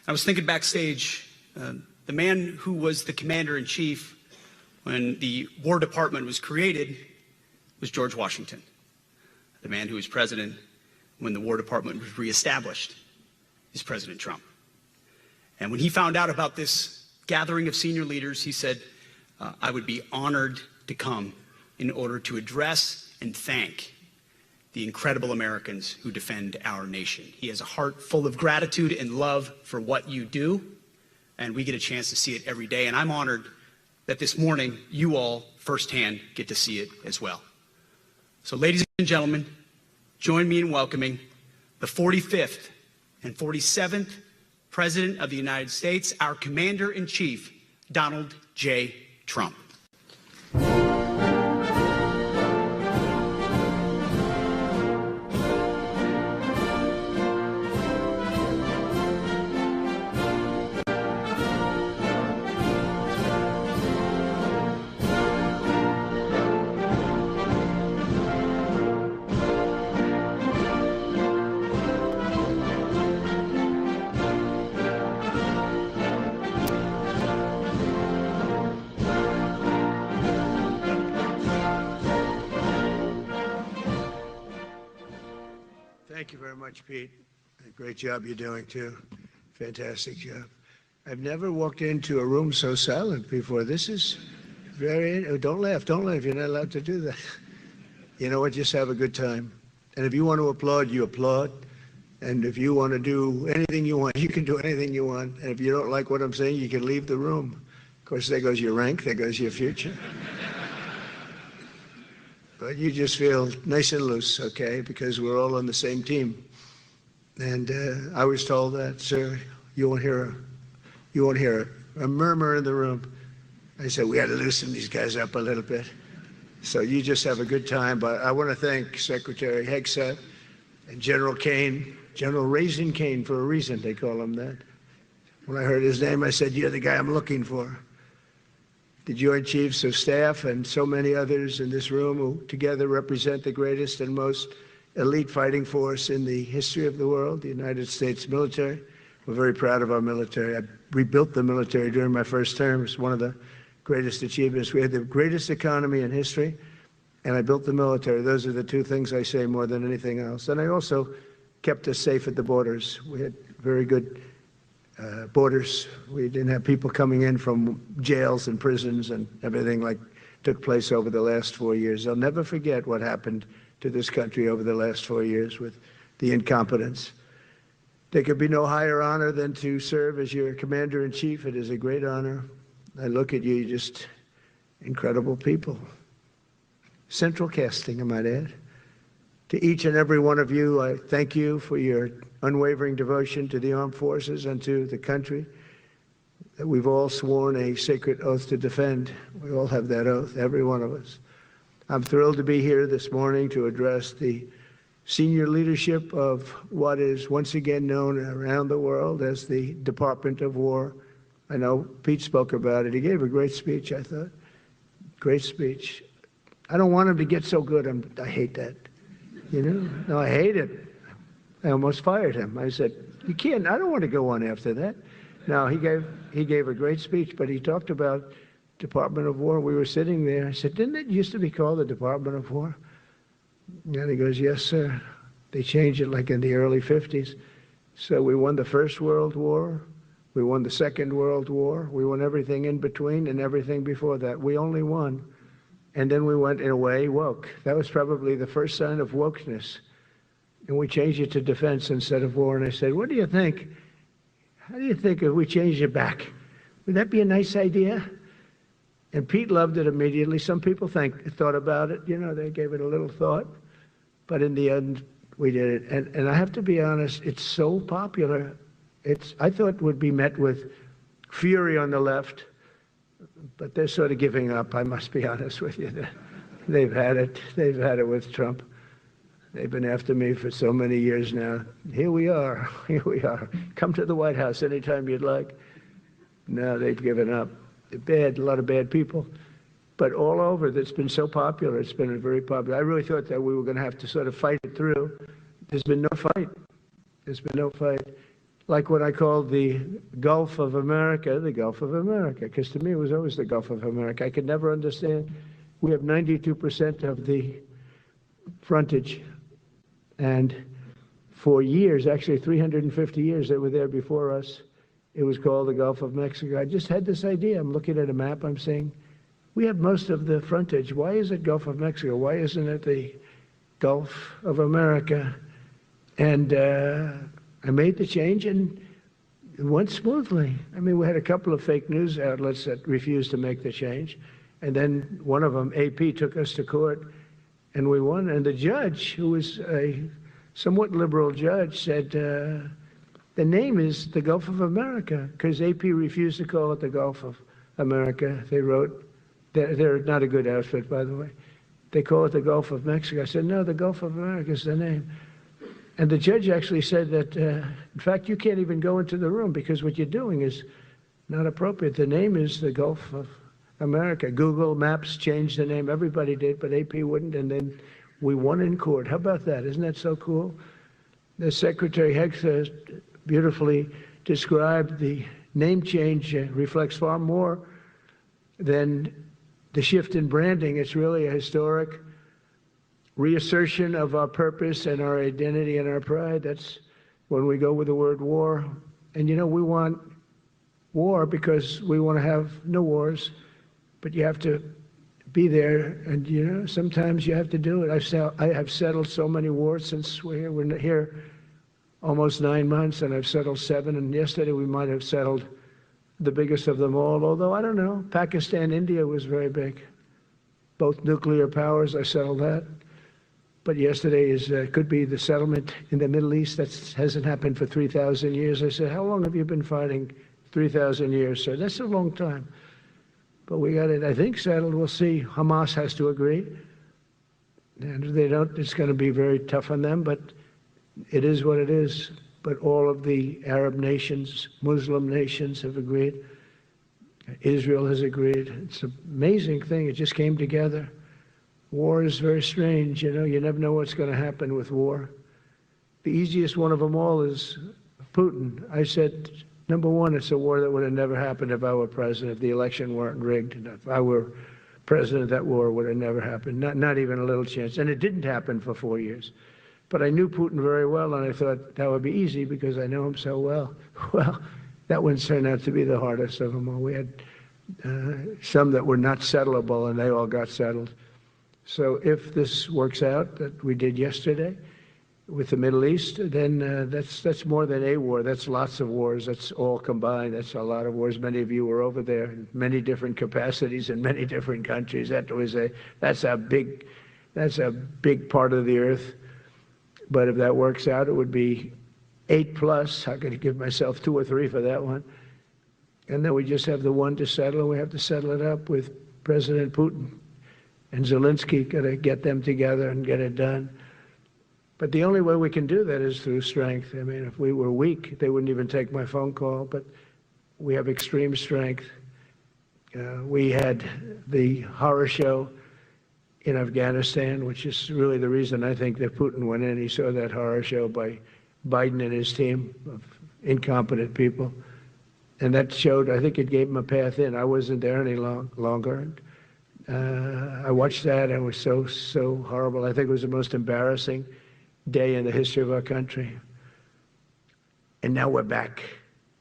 Speaker 1: I was thinking backstage, the man who was the Commander-in-Chief when the War Department was created was George Washington. The man who was president when the War Department was reestablished is President Trump. And when he found out about this gathering of senior leaders, he said, I would be honored to come in order to address and thank the incredible Americans who defend our nation. He has a heart full of gratitude and love for what you do, and we get a chance to see it every day. And I'm honored that this morning you all firsthand get to see it as well. So ladies and gentlemen, join me in welcoming the 45th and 47th President of the United States, our Commander-in-Chief, Donald J. Trump.
Speaker 5: Thank you very much, Pete. Great job you're doing, too. Fantastic job. I've never walked into a room so silent before. This is very... Oh, don't laugh. Don't laugh. You're not allowed to do that. You know what? Just have a good time. And if you want to applaud, you applaud. And if you want to do anything you want, you can do anything you want. And if you don't like what I'm saying, you can leave the room. Of course, there goes your rank. There goes your future. But you just feel nice and loose, okay? Because we're all on the same team. And I was told that, sir, you won't hear a murmur in the room. I said, we got to loosen these guys up a little bit. So you just have a good time. But I want to thank Secretary Hegseth and General Kane, General Raisin Kane for a reason, they call him that. When I heard his name, I said, you're the guy I'm looking for. The Joint Chiefs of Staff and so many others in this room who together represent the greatest and most elite fighting force in the history of the world, the United States military. We're very proud of our military. I rebuilt the military during my first term. It's one of the greatest achievements. We had the greatest economy in history, and I built the military. Those are the two things I say more than anything else. And I also kept us safe at the borders. We had very good borders. We didn't have people coming in from jails and prisons and everything like took place over the last 4 years. I'll never forget what happened to this country over the last 4 years with the incompetence. There could be no higher honor than to serve as your Commander-in-Chief. It is a great honor. I look at you, just incredible people. Central casting, I might add. To each and every one of you, I thank you for your unwavering devotion to the armed forces and to the country that we've all sworn a sacred oath to defend. We all have that oath, every one of us. I'm thrilled to be here this morning to address the senior leadership of what is once again known around the world as the Department of War. I know Pete spoke about it. He gave a great speech, I thought. Great speech. I don't want him to get so good. I hate that. You know? No, I hate it. I almost fired him. I said, you can't, I don't want to go on after that. No, he gave a great speech, but he talked about Department of War. We were sitting there. I said, didn't it used to be called the Department of War? And he goes, yes, sir. They changed it like in the early 50s. So we won the First World War. We won the Second World War. We won everything in between and everything before that. We only won. And then we went, in a way, woke. That was probably the first sign of wokeness. And we changed it to defense instead of war. And I said, what do you think? How do you think if we changed it back? Would that be a nice idea? And Pete loved it immediately. Some people thought about it. You know, they gave it a little thought. But in the end, we did it. And I have to be honest, it's so popular. I thought it would be met with fury on the left, but they're sort of giving up, I must be honest with you. They've had it. They've had it with Trump. They've been after me for so many years now. Here we are. Here we are. Come to the White House anytime you'd like. No, they've given up. They're bad, a lot of bad people. But all over, it's been so popular. It's been very popular. I really thought that we were going to have to sort of fight it through. There's been no fight. There's been no fight. Like what I called the Gulf of America, because to me it was always the Gulf of America. I could never understand. We have 92% of the frontage. And for years, actually 350 years, they were there before us. It was called the Gulf of Mexico. I just had this idea. I'm looking at a map. I'm saying, we have most of the frontage. Why is it Gulf of Mexico? Why isn't it the Gulf of America? And I made the change, and it went smoothly. I mean, we had a couple of fake news outlets that refused to make the change. And then one of them, AP, took us to court, and we won. And the judge, who was a somewhat liberal judge, said, the name is the Gulf of America, because AP refused to call it the Gulf of America. They wrote, they're not a good outfit, by the way. They call it the Gulf of Mexico. I said, no, the Gulf of America is the name. And the judge actually said that, in fact, you can't even go into the room because what you're doing is not appropriate. The name is the Gulf of America. Google Maps changed the name. Everybody did, but AP wouldn't. And then we won in court. How about that? Isn't that so cool? The Secretary Hegseth beautifully described the name change reflects far more than the shift in branding. It's really a historic reassertion of our purpose and our identity and our pride. That's when we go with the word war. And you know, we want war because we want to have no wars, but you have to be there, and you know, sometimes you have to do it. I have settled so many wars since we're here almost 9 months, and I've settled 7, and yesterday we might have settled the biggest of them all, although I don't know. Pakistan, India was very big. Both nuclear powers, I settled that. But yesterday could be the settlement in the Middle East. That hasn't happened for 3,000 years. I said, how long have you been fighting? 3,000 years, sir. That's a long time. But we got it, I think, settled. We'll see. Hamas has to agree. And if they don't, it's going to be very tough on them. But it is what it is. But all of the Arab nations, Muslim nations have agreed. Israel has agreed. It's an amazing thing. It just came together. War is very strange, you know. You never know what's going to happen with war. The easiest one of them all is Putin. I said, number one, it's a war that would have never happened if I were president, if the election weren't rigged. If I were president, that war would have never happened, not even a little chance. And it didn't happen for 4 years. But I knew Putin very well, and I thought that would be easy because I know him so well. Well, that one turned out to be the hardest of them all. We had some that were not settlable, and they all got settled. So if this works out that we did yesterday with the Middle East, then that's more than a war. That's lots of wars. That's all combined. That's a lot of wars. Many of you were over there in many different capacities in many different countries. That's a big part of the earth. But if that works out, it would be 8+. I'm going to give myself 2 or 3 for that one. And then we just have the one to settle, and we have to settle it up with President Putin. And Zelensky, got to get them together and get it done. But the only way we can do that is through strength. I mean, if we were weak, they wouldn't even take my phone call, but we have extreme strength. We had the horror show in Afghanistan, which is really the reason I think that Putin went in. He saw that horror show by Biden and his team of incompetent people. And that showed, I think it gave him a path in. I wasn't there any longer. I watched that, and it was so horrible. I think it was the most embarrassing day in the history of our country. And now we're back.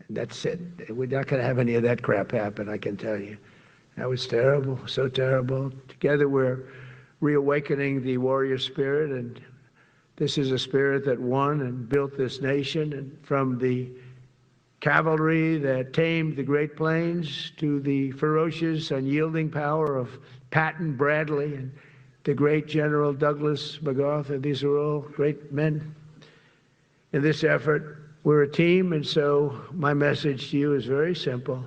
Speaker 5: And that's it. We're not going to have any of that crap happen, I can tell you. That was terrible, so terrible. Together we're reawakening the warrior spirit, and this is a spirit that won and built this nation, and from the cavalry that tamed the Great Plains to the ferocious, unyielding power of Patton, Bradley, and the great General Douglas MacArthur. These are all great men in this effort. We're a team, and so my message to you is very simple.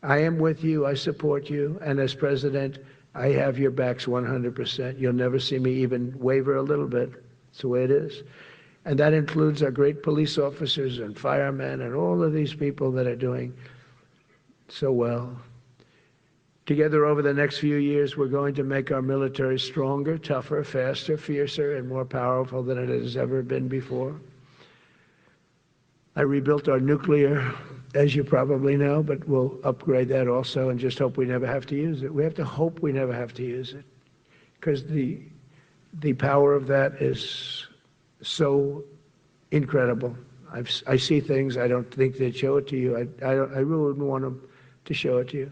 Speaker 5: I am with you, I support you, and as president, I have your backs 100%. You'll never see me even waver a little bit. It's the way it is. And that includes our great police officers and firemen and all of these people that are doing so well. Together over the next few years, we're going to make our military stronger, tougher, faster, fiercer, and more powerful than it has ever been before. I rebuilt our nuclear, as you probably know, but we'll upgrade that also and just hope we never have to use it. We have to hope we never have to use it because the power of that is so incredible. I see things, I don't think they'd show it to you. I really wouldn't want them to show it to you.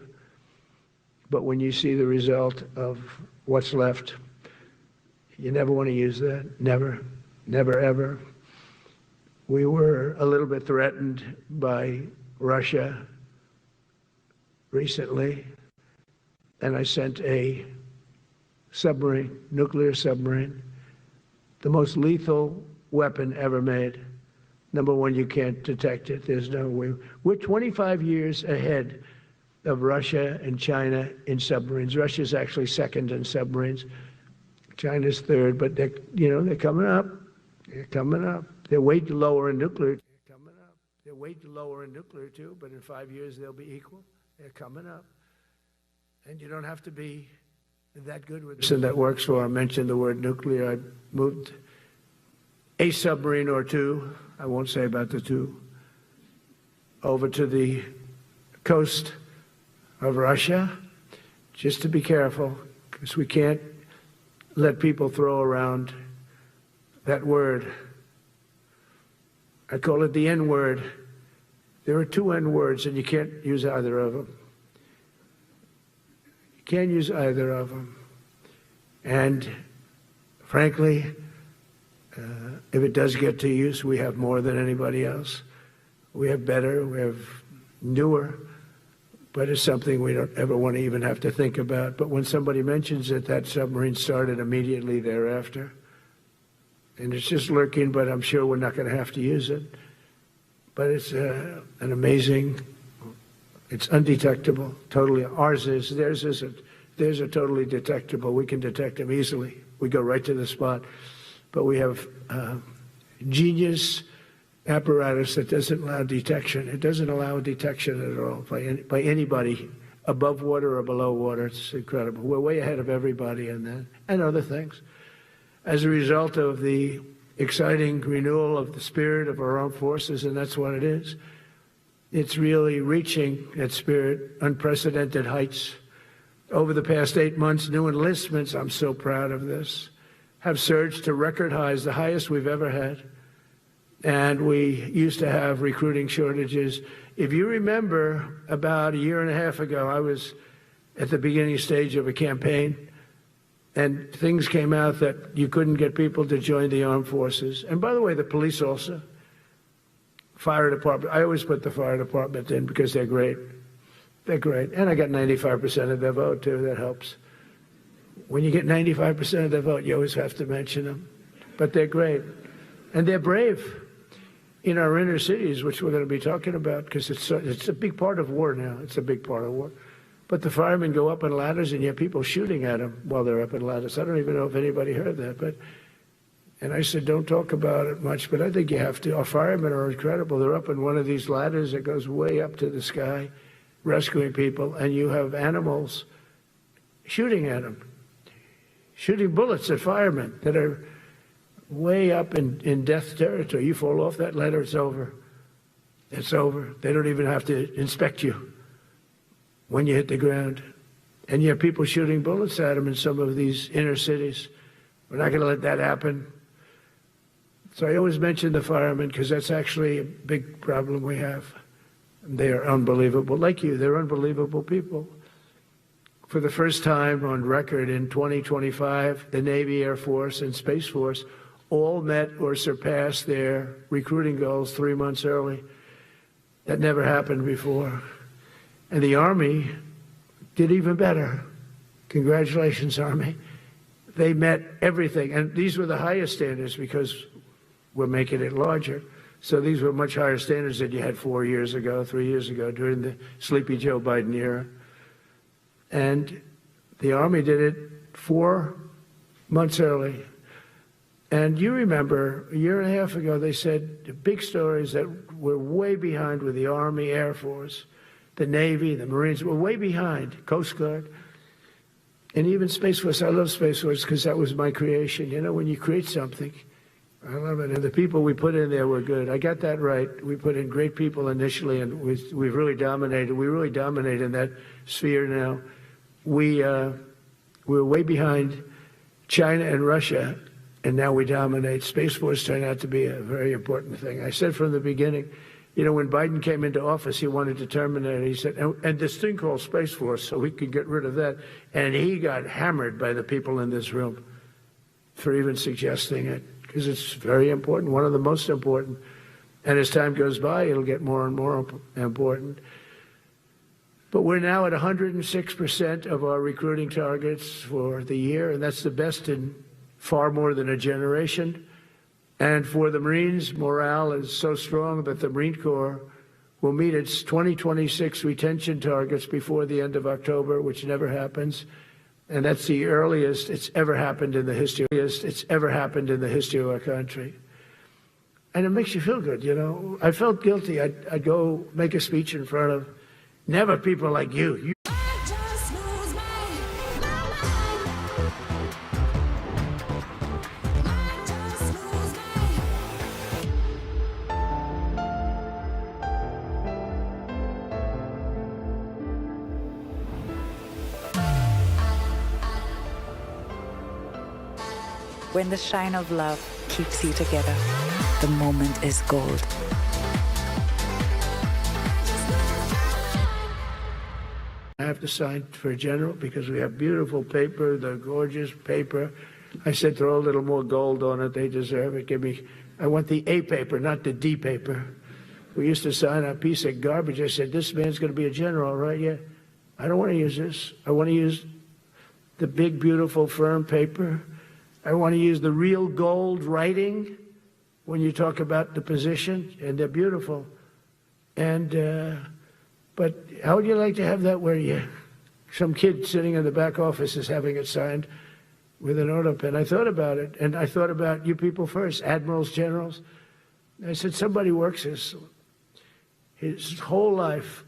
Speaker 5: But when you see the result of what's left, you never want to use that. Never, never, ever. We were a little bit threatened by Russia recently, and I sent a submarine, nuclear submarine, the most lethal weapon ever made. Number one, you can't detect it. There's no way. We're 25 years ahead of Russia and China in submarines. Russia's actually second in submarines. China's third, but they're coming up. They're coming up. They're way lower in nuclear. They're coming up. They're way lower in nuclear too, but in 5 years they'll be equal. They're coming up. And you don't have to be that good with this. And that works for, I mentioned the word nuclear. I moved a submarine or two, I won't say about the two, over to the coast of Russia, just to be careful, because we can't let people throw around that word. I call it the N-word. There are two N-words, and you can't use either of them. You can't use either of them. And frankly, if it does get to use, we have more than anybody else. We have better, we have newer, but it's something we don't ever want to even have to think about. But when somebody mentions it, that submarine started immediately thereafter. And it's just lurking, but I'm sure we're not going to have to use it. But it's an amazing, it's undetectable, totally. Ours is, theirs isn't. Theirs are totally detectable. We can detect them easily. We go right to the spot. But we have genius apparatus that doesn't allow detection. It doesn't allow detection at all by anybody above water or below water. It's incredible. We're way ahead of everybody in that and other things. As a result of the exciting renewal of the spirit of our armed forces, and that's what it is. It's really reaching that spirit, unprecedented heights. Over the past 8 months, new enlistments, I'm so proud of this, have surged to record highs, the highest we've ever had. And we used to have recruiting shortages. If you remember, about a year and a half ago, I was at the beginning stage of a campaign, and things came out that you couldn't get people to join the armed forces. And by the way, the police also, fire department. I always put the fire department in because they're great. They're great. And I got 95% of their vote, too. That helps. When you get 95% of their vote, you always have to mention them. But they're great. And they're brave in our inner cities, which we're going to be talking about, because it's a big part of war now. It's a big part of war. But the firemen go up in ladders, and you have people shooting at them while they're up in ladders. I don't even know if anybody heard that. And I said, don't talk about it much, but I think you have to. Our firemen are incredible. They're up in one of these ladders that goes way up to the sky, rescuing people, and you have animals shooting at them, shooting bullets at firemen that are way up in death territory. You fall off that ladder, it's over. It's over. They don't even have to inspect you when you hit the ground. And you have people shooting bullets at them in some of these inner cities. We're not going to let that happen. So I always mention the firemen because that's actually a big problem we have. They are unbelievable. Like you, they're unbelievable people. For the first time on record in 2025, the Navy, Air Force, and Space Force all met or surpassed their recruiting goals 3 months early. That never happened before. And the Army did even better. Congratulations, Army. they met everything. And these were the highest standards because we're making it larger. So these were much higher standards than you had 4 years ago, 3 years ago, during the Sleepy Joe Biden era. And the Army did it 4 months early. And you remember, a year and a half ago, they said the big stories that we're way behind with the Army, Air Force, the Navy, the Marines, we're way behind, Coast Guard, and even Space Force. I love Space Force because that was my creation. You know, when you create something, I love it. And the people we put in there were good. I got that right. We put in great people initially, and we've really dominated. We really dominate in that sphere now. We're way behind China and Russia, and now we dominate. Space Force turned out to be a very important thing. I said from the beginning, you know, when Biden came into office, he wanted to terminate it. He said, and this thing called Space Force, so we could get rid of that. And he got hammered by the people in this room for even suggesting it, because it's very important, one of the most important. And as time goes by, it'll get more and more important. But we're now at 106% of our recruiting targets for the year, and that's the best in far more than a generation. And for the Marines, morale is so strong that the Marine Corps will meet its 2026 retention targets before the end of October, which never happens. And that's the earliest it's ever happened in the history. It's ever happened in the history of our country. And it makes you feel good, you know. I felt guilty. I'd go make a speech in front of never people like you.
Speaker 6: When the shine of love keeps you together, the moment is gold.
Speaker 5: I have to sign for a general because we have beautiful paper, the gorgeous paper. I said throw a little more gold on it. They deserve it. I want the A paper, not the D paper. We used to sign a piece of garbage. I said, this man's going to be a general, right? Yeah. I don't want to use this. I want to use the big, beautiful, firm paper. I want to use the real gold writing when you talk about the position, and they're beautiful. And, but how would you like to have that where some kid sitting in the back office is having it signed with an auto pen? I thought about it, and I thought about you people first, admirals, generals. I said, somebody works his whole life.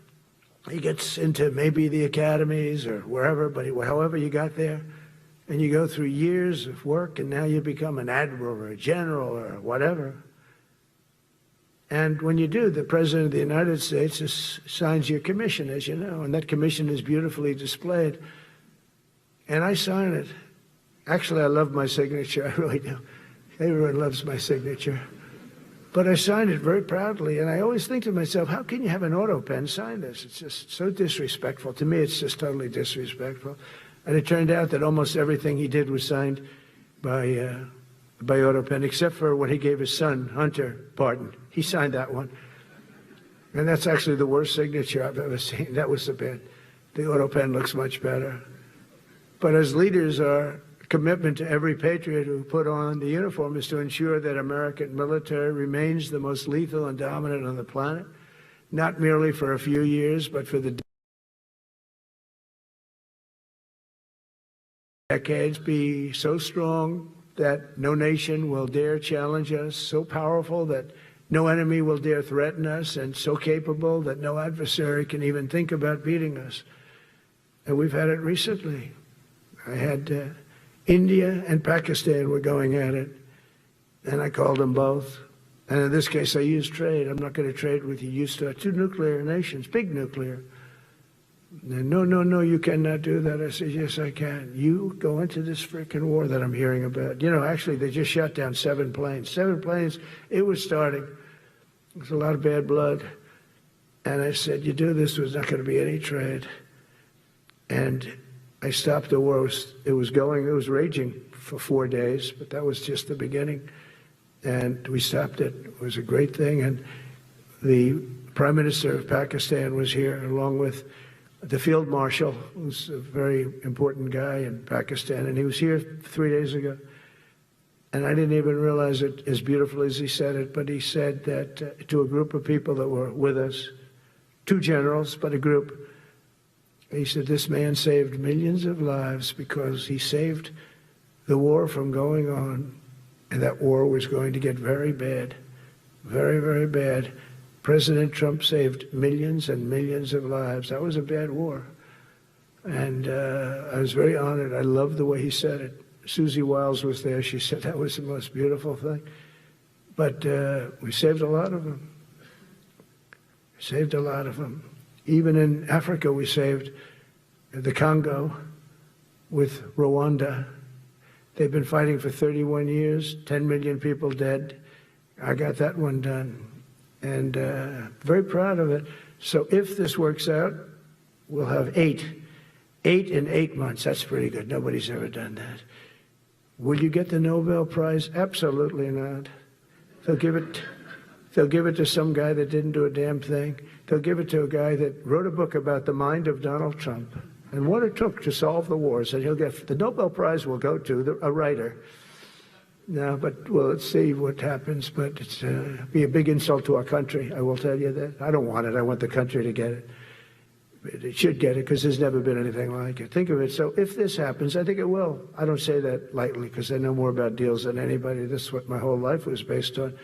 Speaker 5: He gets into maybe the academies or wherever, but however you got there, and you go through years of work, and now you become an admiral or a general or whatever. And when you do, the President of the United States signs your commission, as you know, and that commission is beautifully displayed. And I sign it. Actually, I love my signature. I really do. Everyone loves my signature. But I signed it very proudly, and I always think to myself, how can you have an auto pen sign this? It's just so disrespectful. To me, it's just totally disrespectful. And it turned out that almost everything he did was signed by auto pen, except for when he gave his son, Hunter, pardon. He signed that one. And that's actually the worst signature I've ever seen. That was the bad. The auto pen looks much better. But as leaders, our commitment to every patriot who put on the uniform is to ensure that American military remains the most lethal and dominant on the planet, not merely for a few years, but for the decades, be so strong that no nation will dare challenge us, so powerful that no enemy will dare threaten us, and so capable that no adversary can even think about beating us. And we've had it recently. I had India and Pakistan were going at it, and I called them both. And in this case, I used trade. I'm not going to trade with you. You start two nuclear nations, big nuclear. And no, you cannot do that. I said, yes, I can. You go into this freaking war that I'm hearing about. You know, actually, they just shot down 7 planes. 7 planes, it was starting. There was a lot of bad blood. And I said, you do this, there's not going to be any trade. And I stopped the war. It was raging for 4 days, but that was just the beginning. And we stopped it. It was a great thing. And the Prime Minister of Pakistan was here, along with the field marshal, who's a very important guy in Pakistan, and he was here 3 days ago. And I didn't even realize it as beautiful as he said it, but he said that to a group of people that were with us, 2 generals, but a group, he said, this man saved millions of lives because he saved the war from going on, and that war was going to get very bad, very, very bad. President Trump saved millions and millions of lives. That was a bad war. And I was very honored. I loved the way he said it. Susie Wiles was there. She said that was the most beautiful thing. But we saved a lot of them. Saved a lot of them. Even in Africa, we saved the Congo with Rwanda. They've been fighting for 31 years, 10 million people dead. I got that one done. And very proud of it. So if this works out, we'll have 8 in 8 months. That's pretty good. Nobody's ever done that. Will you get the Nobel Prize? Absolutely not. They'll give it to some guy that didn't do a damn thing. They'll give it to a guy that wrote a book about the mind of Donald Trump and what it took to solve the wars. And he'll get the Nobel Prize will go to a writer. No, but well, let's see what happens. But it's be a big insult to our country. I will tell you that. I don't want it. I want the country to get it. It should get it because there's never been anything like it. Think of it. So if this happens, I think it will. I don't say that lightly because I know more about deals than anybody. This is what my whole life was based on.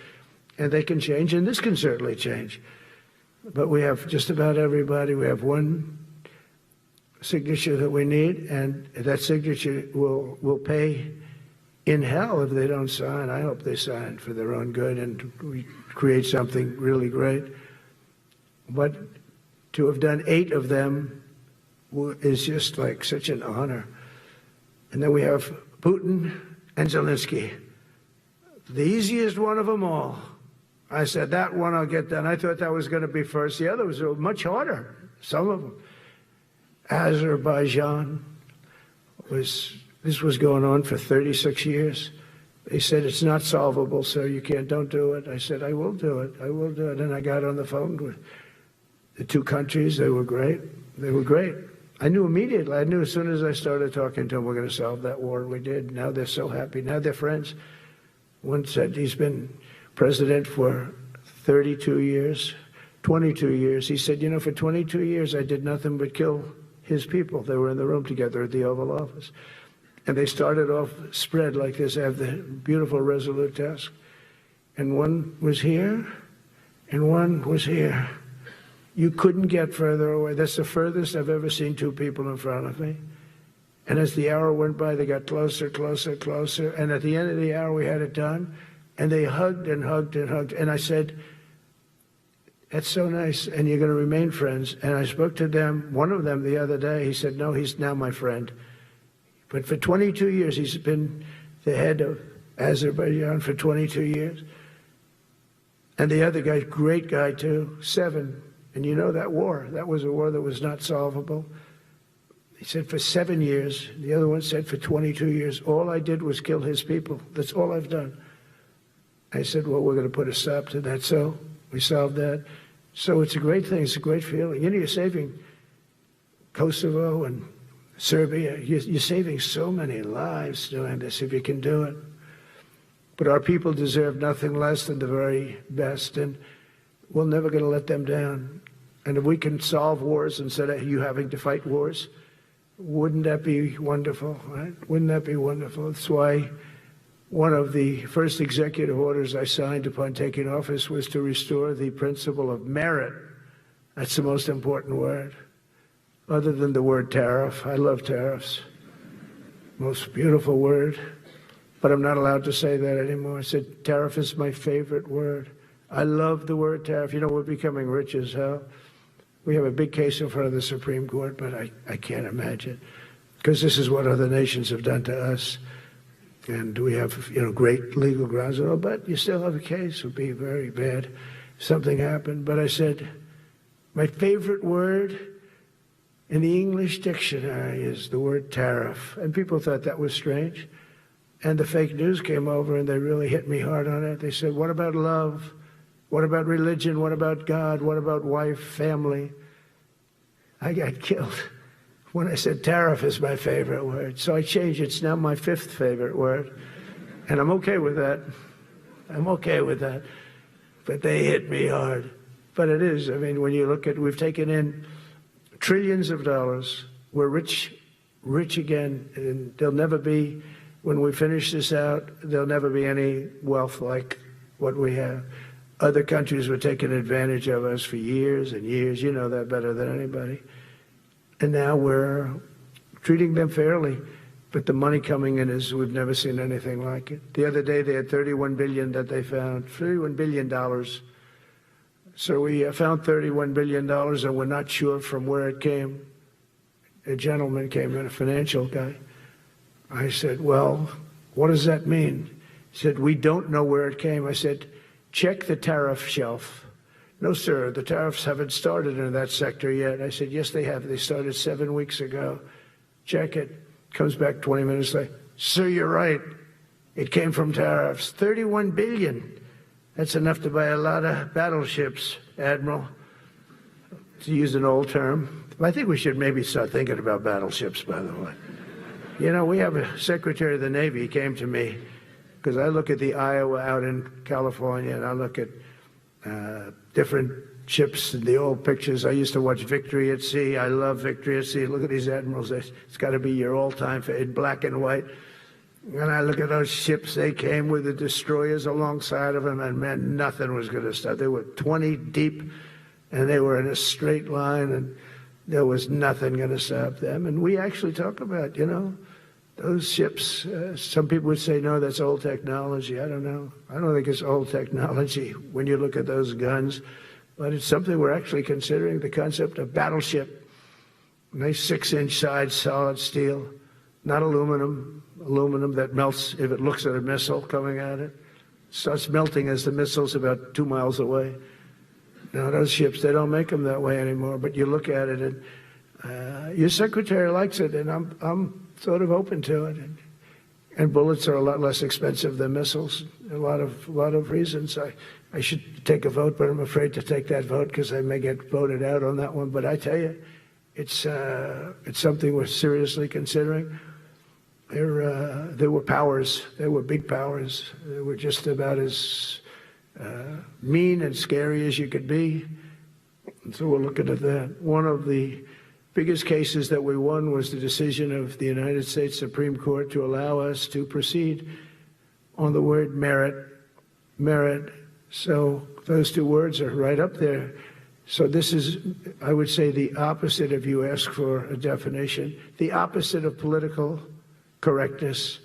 Speaker 5: And they can change, and this can certainly change. But we have just about everybody. We have one signature that we need, and that signature will pay in hell if they don't sign. I hope they sign for their own good and we create something really great. But to have done 8 of them is just like such an honor. And then we have Putin and Zelensky, the easiest one of them all. I said, that one I'll get done. I thought that was going to be first. The others are much harder, some of them. Azerbaijan this was going on for 36 years. They said, it's not solvable, so don't do it. I said, I will do it. I will do it. And I got on the phone with the 2 countries. They were great. They were great. I knew immediately. I knew as soon as I started talking to them, we're going to solve that war. And we did. Now they're so happy. Now they're friends. One said he's been president for 32 years, 22 years. He said, for 22 years, I did nothing but kill his people. They were in the room together at the Oval Office. And they started off spread like this. I have the beautiful Resolute desk. And one was here, and one was here. You couldn't get further away. That's the furthest I've ever seen 2 people in front of me. And as the hour went by, they got closer, closer, closer. And at the end of the hour, we had it done. And they hugged and hugged and hugged. And I said, that's so nice, and you're going to remain friends. And I spoke to them, one of them the other day. He said, no, he's now my friend. But for 22 years, he's been the head of Azerbaijan for 22 years. And the other guy, great guy too, 7. And that war, that was a war that was not solvable. He said for 7 years. The other one said for 22 years. All I did was kill his people. That's all I've done. I said, well, we're going to put a stop to that. So we solved that. So it's a great thing. It's a great feeling. You're saving Kosovo and Serbia. You're saving so many lives doing this if you can do it. But our people deserve nothing less than the very best, and we're never going to let them down. And if we can solve wars instead of you having to fight wars, wouldn't that be wonderful, right? Wouldn't that be wonderful? That's why one of the first executive orders I signed upon taking office was to restore the principle of merit. That's the most important word. Other than the word tariff. I love tariffs. Most beautiful word. But I'm not allowed to say that anymore. I said tariff is my favorite word. I love the word tariff. We're becoming rich as hell. We have a big case in front of the Supreme Court, but I can't imagine. Because this is what other nations have done to us. And we have, great legal grounds and all, but you still have a case. It would be very bad if something happened. But I said, my favorite word in the English dictionary is the word tariff. And people thought that was strange. And the fake news came over and they really hit me hard on it. They said, what about love? What about religion? What about God? What about wife, family? I got killed when I said tariff is my favorite word. So I changed it. It's now my 5th favorite word. And I'm okay with that. I'm okay with that. But they hit me hard. But it is. I mean, when you look at, we've taken in trillions of dollars. We're rich again. And there'll never be, when we finish this out, there'll never be any wealth like what we have. Other countries were taking advantage of us for years and years. You know that better than anybody. And now we're treating them fairly. But the money coming in is, we've never seen anything like it. The other day they had $31 billion that they found, $31 billion. So we found $31 billion and we're not sure from where it came. A gentleman came in, a financial guy. I said, well, what does that mean? He said, we don't know where it came. I said, check the tariff shelf. No, sir, the tariffs haven't started in that sector yet. I said, yes, they have. They started 7 weeks ago. Check it. Comes back 20 minutes later. Sir, you're right. It came from tariffs. $31 billion. That's enough to buy a lot of battleships, Admiral, to use an old term. I think we should maybe start thinking about battleships, by the way. You know, we have a Secretary of the Navy. He came to me because I look at the Iowa out in California, and I look at different ships and the old pictures. I used to watch Victory at Sea. I love Victory at Sea. Look at these admirals. It's got to be your all-time in black and white. And I look at those ships. They came with the destroyers alongside of them, and man, nothing was going to stop. They were 20 deep, and they were in a straight line, and there was nothing going to stop them. And we actually talk about, you know, those ships. Some people would say, no, that's old technology. I don't know. I don't think it's old technology when you look at those guns. But it's something we're actually considering, the concept of battleship. Nice 6-inch sides, solid steel, not aluminum. Aluminum that melts if it looks at a missile coming at it. Starts melting as the missile's about 2 miles away. Now, those ships, they don't make them that way anymore. But you look at it, and your secretary likes it, and I'm sort of open to it. And bullets are a lot less expensive than missiles. A lot of reasons. I should take a vote, but I'm afraid to take that vote because I may get voted out on that one. But I tell you, it's something we're seriously considering. There were powers. There were big powers. They were just about as mean and scary as you could be. And so we're looking at that. One of the biggest cases that we won was the decision of the United States Supreme Court to allow us to proceed on the word merit. So those two words are right up there. So this is, I would say, the opposite, if you ask for a definition, the opposite of political correctness.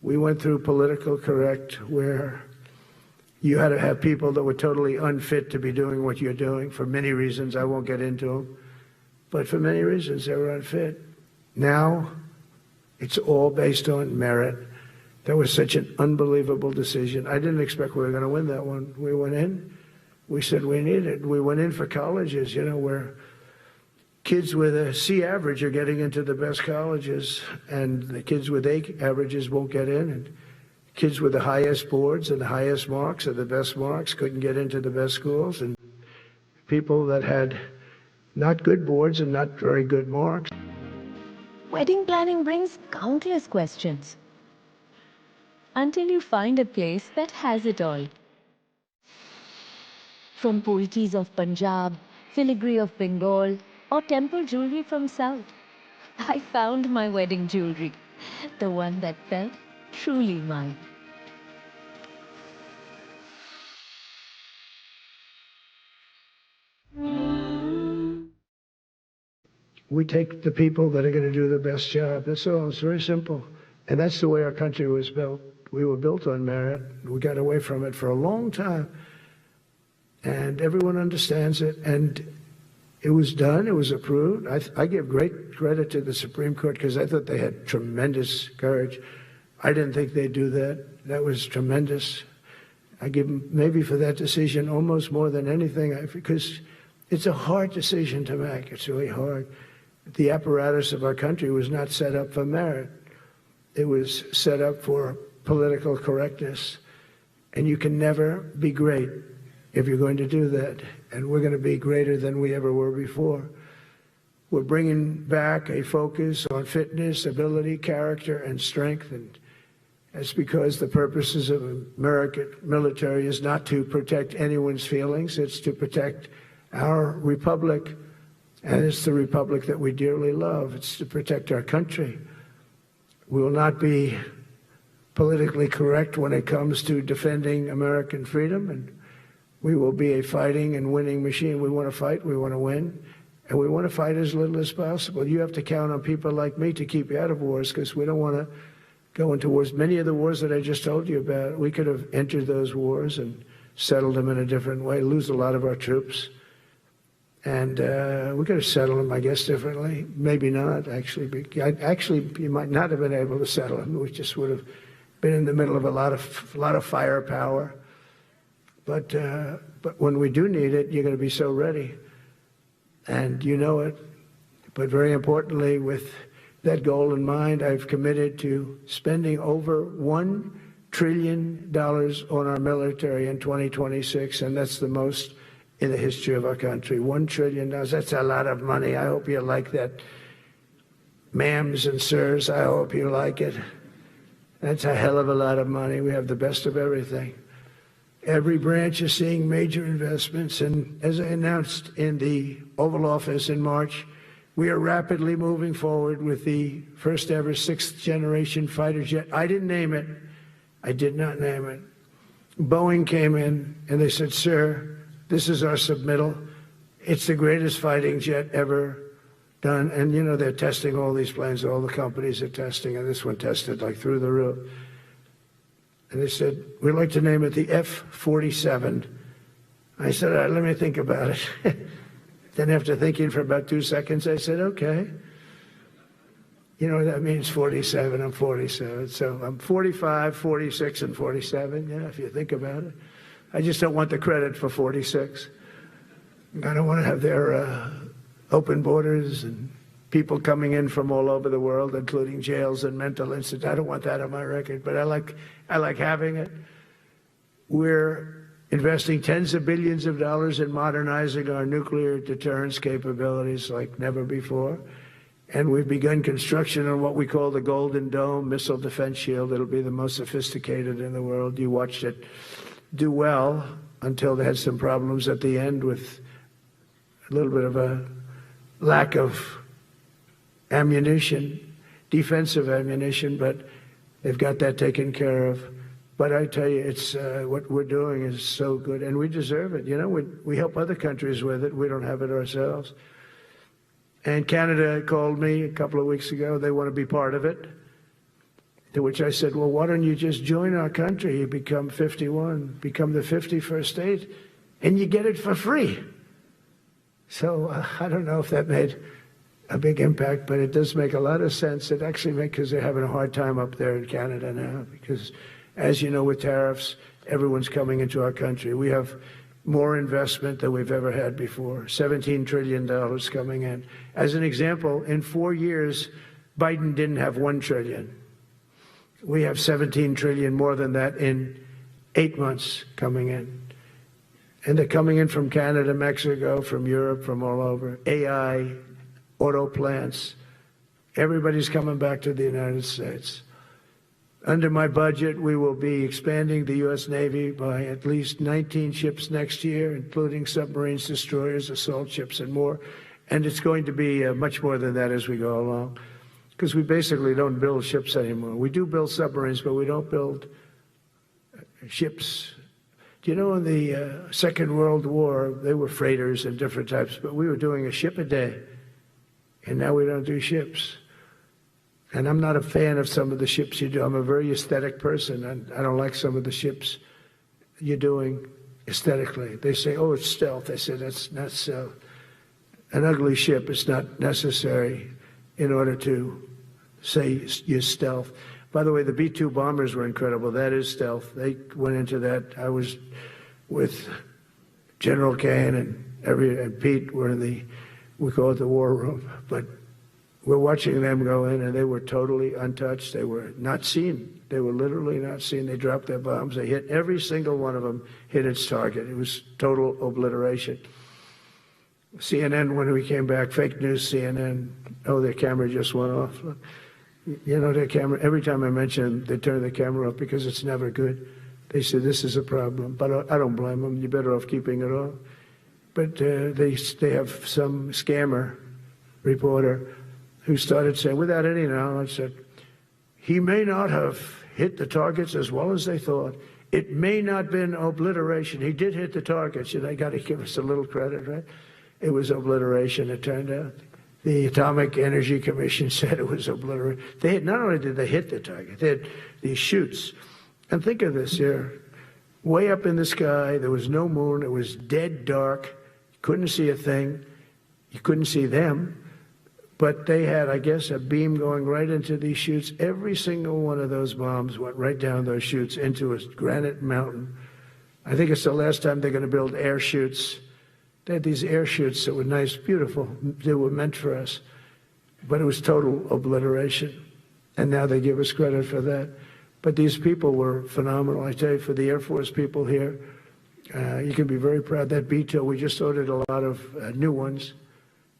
Speaker 5: We went through political correct, where you had to have people that were totally unfit to be doing what you're doing for many reasons. I won't get into them. But for many reasons, they were unfit. Now, it's all based on merit. That was such an unbelievable decision. I didn't expect we were going to win that one. We went in. We said we need it. We went in for colleges, you know, where kids with a C average are getting into the best colleges, and the kids with A averages won't get in. And kids with the highest boards and the highest marks or the best marks couldn't get into the best schools. And people that had not good boards and not very good marks.
Speaker 7: Wedding planning brings countless questions until you find a place that has it all. From poultries of Punjab, filigree of Bengal, or temple jewelry from South, I found my wedding jewelry, the one that felt truly mine.
Speaker 5: We take the people that are going to do the best job. That's all. It's very simple. And that's the way our country was built. We were built on merit. We got away from it for a long time. And everyone understands it. And it was done. It was approved. I give great credit to the Supreme Court because I thought they had tremendous courage. I didn't think they'd do that. That was tremendous. I give them maybe for that decision almost more than anything, because it's a hard decision to make. It's really hard. The apparatus of our country was not set up for merit. It was set up for political correctness. And you can never be great if you're going to do that. And we're going to be greater than we ever were before. We're bringing back a focus on fitness, ability, character, and strength. And that's because the purposes of American military is not to protect anyone's feelings. It's to protect our republic. And it's the republic that we dearly love. It's to protect our country. We will not be politically correct when it comes to defending American freedom. And we will be a fighting and winning machine. We want to fight. We want to win. And we want to fight as little as possible. You have to count on people like me to keep you out of wars, because we don't want to go into wars. Many of the wars that I just told you about, we could have entered those wars and settled them in a different way, lose a lot of our troops. And we could have settled them, I guess, differently. Maybe not, actually. Actually, you might not have been able to settle them. We just would have been in the middle of a lot of firepower. But when we do need it, you're going to be so ready. And you know it. But very importantly, with that goal in mind, I've committed to spending over $1 trillion on our military in 2026, and that's the most in the history of our country. $1 trillion, that's a lot of money. I hope you like that. Ma'ams and sirs, I hope you like it. That's a hell of a lot of money. We have the best of everything. Every branch is seeing major investments, and as I announced in the Oval Office in March, we are rapidly moving forward with the first ever 6th generation fighter jet. I didn't name it. I did not name it. Boeing came in and they said, "Sir, this is our submittal. It's the greatest fighting jet ever done." And you know, they're testing all these planes, all the companies are testing, and this one tested like through the roof. And they said, "We'd like to name it the F-47. I said, "All right, let me think about it." Then after thinking for about 2 seconds, I said, "Okay." You know what that means, 47, I'm 47. So I'm 45, 46, and 47, yeah, if you think about it. I just don't want the credit for 46. I don't want to have their open borders and people coming in from all over the world, including jails and mental institutes. I don't want that on my record, but I like having it. We're investing tens of billions of dollars in modernizing our nuclear deterrence capabilities like never before. And we've begun construction on what we call the Golden Dome missile defense shield. It'll be the most sophisticated in the world. You watched it do well until they had some problems at the end with a little bit of a lack of ammunition, defensive ammunition, but they've got that taken care of. But I tell you, it's what we're doing is so good, and we deserve it. You know, we help other countries with it. We don't have it ourselves. And Canada called me a couple of weeks ago. They want to be part of it. To which I said, "Well, why don't you just join our country? You become 51, become the 51st state, and you get it for free." So I don't know if that made a big impact, but it does make a lot of sense. It actually makes, because they're having a hard time up there in Canada now, because as you know, with tariffs, everyone's coming into our country. We have more investment than we've ever had before, $17 trillion coming in. As an example, in 4 years, Biden didn't have $1 trillion. We have $17 trillion more than that in 8 months coming in. And they're coming in from Canada, Mexico, from Europe, from all over. AI, auto plants. Everybody's coming back to the United States. Under my budget, we will be expanding the U.S. Navy by at least 19 ships next year, including submarines, destroyers, assault ships, and more. And it's going to be much more than that as we go along, because we basically don't build ships anymore. We do build submarines, but we don't build ships. Do you know, in the Second World War, they were freighters and different types, but we were doing a ship a day. And now we don't do ships. And I'm not a fan of some of the ships you do. I'm a very aesthetic person, and I don't like some of the ships you're doing aesthetically. They say, "Oh, it's stealth." I said, "That's not stealth. An ugly ship is not necessary in order to say you're stealth." By the way, the B-2 bombers were incredible. That is stealth. They went into that. I was with General Kane and Pete were in we call it the war room, but we're watching them go in, and they were totally untouched. They were not seen. They were literally not seen. They dropped their bombs. They hit every single one of them, hit its target. It was total obliteration. CNN, when we came back, fake news CNN, oh, their camera just went off. You know, their camera, every time I mention it, they turn the camera off because it's never good. They said, this is a problem, but I don't blame them. You're better off keeping it off. But they have some scammer reporter who started saying, without any knowledge, that he may not have hit the targets as well as they thought. It may not have been obliteration. He did hit the targets, and they got to give us a little credit, right? It was obliteration, it turned out. The Atomic Energy Commission said it was obliteration. They had, not only did they hit the target, they had these chutes. And think of this here. Way up in the sky, there was no moon. It was dead dark. You couldn't see a thing. You couldn't see them. But they had, I guess, a beam going right into these chutes. Every single one of those bombs went right down those chutes into a granite mountain. I think it's the last time they're going to build air chutes. They had these air chutes that were nice, beautiful. They were meant for us. But it was total obliteration. And now they give us credit for that. But these people were phenomenal. I tell you, for the Air Force people here, you can be very proud. That B-2, we just ordered a lot of new ones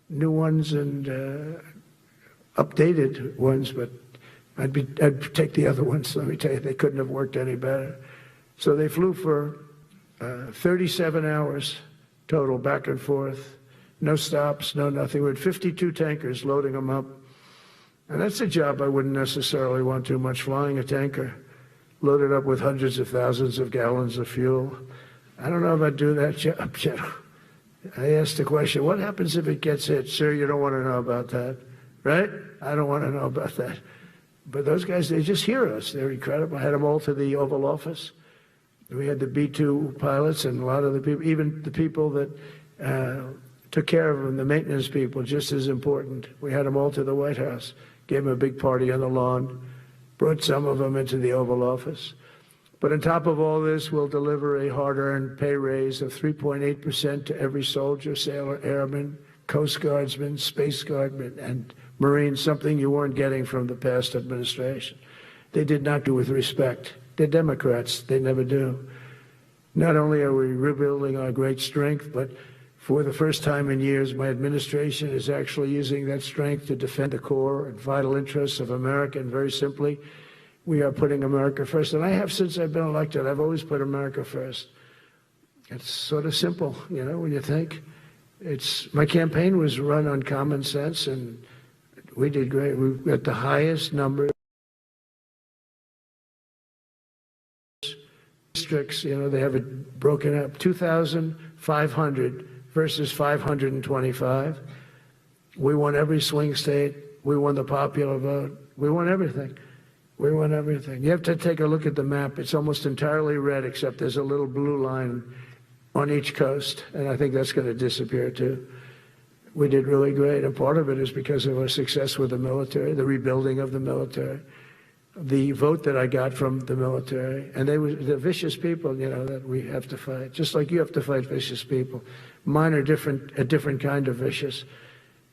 Speaker 5: and updated ones, but I'd take the other ones. Let me tell you, they couldn't have worked any better. So they flew for 37 hours total, back and forth, no stops, no nothing. We had 52 tankers loading them up. And that's a job I wouldn't necessarily want too much, flying a tanker, loaded up with hundreds of thousands of gallons of fuel. I don't know if I'd do that job, General. I asked the question, what happens if it gets hit? Sir, you don't want to know about that, right? I don't want to know about that. But those guys, they just hear us. They're incredible. I had them all to the Oval Office. We had the B-2 pilots and a lot of the people, even the people that took care of them, the maintenance people, just as important. We had them all to the White House. Gave them a big party on the lawn, brought some of them into the Oval Office. But on top of all this, we'll deliver a hard-earned pay raise of 3.8% to every soldier, sailor, airman, Coast Guardsman, Space Guardman, and Marine, something you weren't getting from the past administration. They did not do with respect. They're Democrats. They never do. Not only are we rebuilding our great strength, but for the first time in years, my administration is actually using that strength to defend the core and vital interests of America. And very simply, we are putting America first. And I have since I've been elected. I've always put America first. It's sort of simple, you know, when you think. My campaign was run on common sense, and we did great. We got the highest number. Districts, you know, they have it broken up, 2,500 versus 525. We won every swing state. We won the popular vote. We won everything. We won everything. You have to take a look at the map. It's almost entirely red, except there's a little blue line on each coast, and I think that's going to disappear too. We did really great, and part of it is because of our success with the military, the rebuilding of the military, the vote that I got from the military, and they're vicious people, you know, that we have to fight, just like you have to fight vicious people. Mine are a different kind of vicious,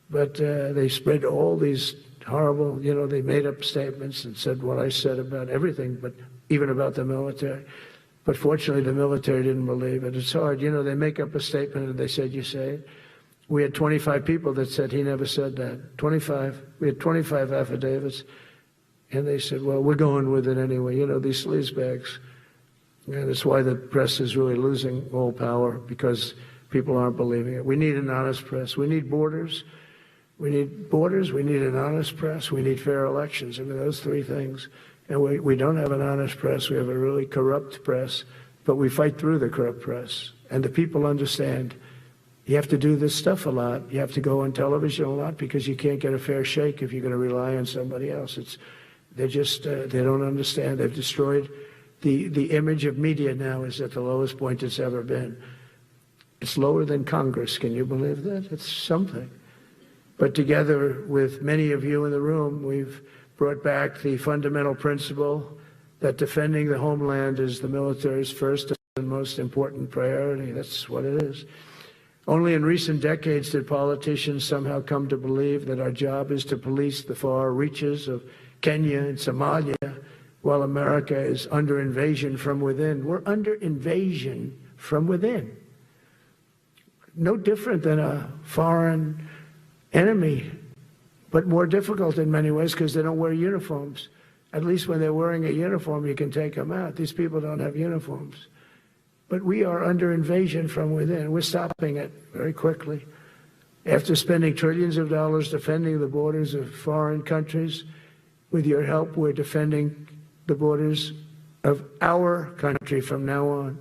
Speaker 5: but they spread all these horrible, you know, they made up statements and said what I said about everything, but even about the military. But fortunately, the military didn't believe it. It's hard, you know, they make up a statement and they said, you say it. We had 25 people that said he never said that. 25. We had 25 affidavits. And they said, well, we're going with it anyway. You know, these sleazebags. And it's why the press is really losing all power, because people aren't believing it. We need an honest press. We need borders. We need borders. We need an honest press. We need fair elections. I mean, those three things. And we don't have an honest press. We have a really corrupt press. But we fight through the corrupt press. And the people understand you have to do this stuff a lot. You have to go on television a lot, because you can't get a fair shake if you're going to rely on somebody else. They don't understand. They've destroyed the image of media now is at the lowest point it's ever been. It's lower than Congress. Can you believe that? It's something. But together with many of you in the room, we've brought back the fundamental principle that defending the homeland is the military's first and most important priority. That's what it is. Only in recent decades did politicians somehow come to believe that our job is to police the far reaches of Kenya and Somalia, while America is under invasion from within. We're under invasion from within. no different than a foreign enemy, but more difficult in many ways because they don't wear uniforms. At least when they're wearing a uniform, you can take them out. These people don't have uniforms. But we are under invasion from within. We're stopping it very quickly. After spending trillions of dollars defending the borders of foreign countries, with your help, we're defending the borders of our country from now on.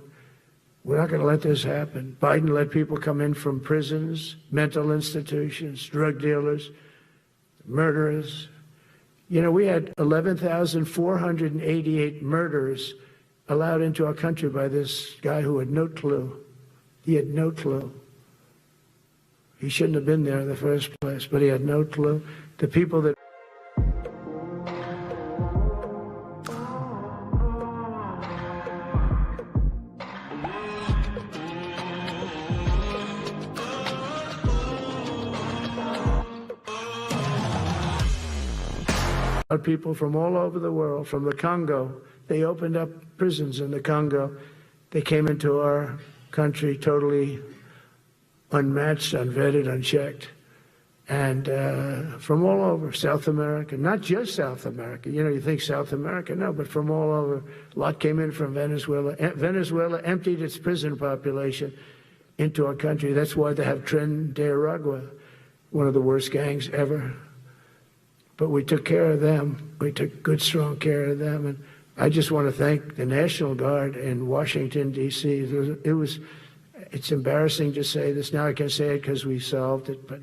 Speaker 5: We're not going to let this happen. Biden let people come in from prisons, mental institutions, drug dealers, murderers. You know, we had 11,488 murderers allowed into our country by this guy who had no clue. He had no clue. He shouldn't have been there in the first place, but he had no clue. The people that people from all over the world, from the Congo. They opened up prisons in the Congo. They came into our country totally unmatched, unvetted, unchecked. And from all over, South America, not just South America. You know, you think South America, no, but from all over. A lot came in from Venezuela. Venezuela emptied its prison population into our country. That's why they have Tren de Aragua, one of the worst gangs ever. But we took care of them. We took good, strong care of them. And I just want to thank the National Guard in Washington, D.C. It's embarrassing to say this. Now I can say it because we solved it. But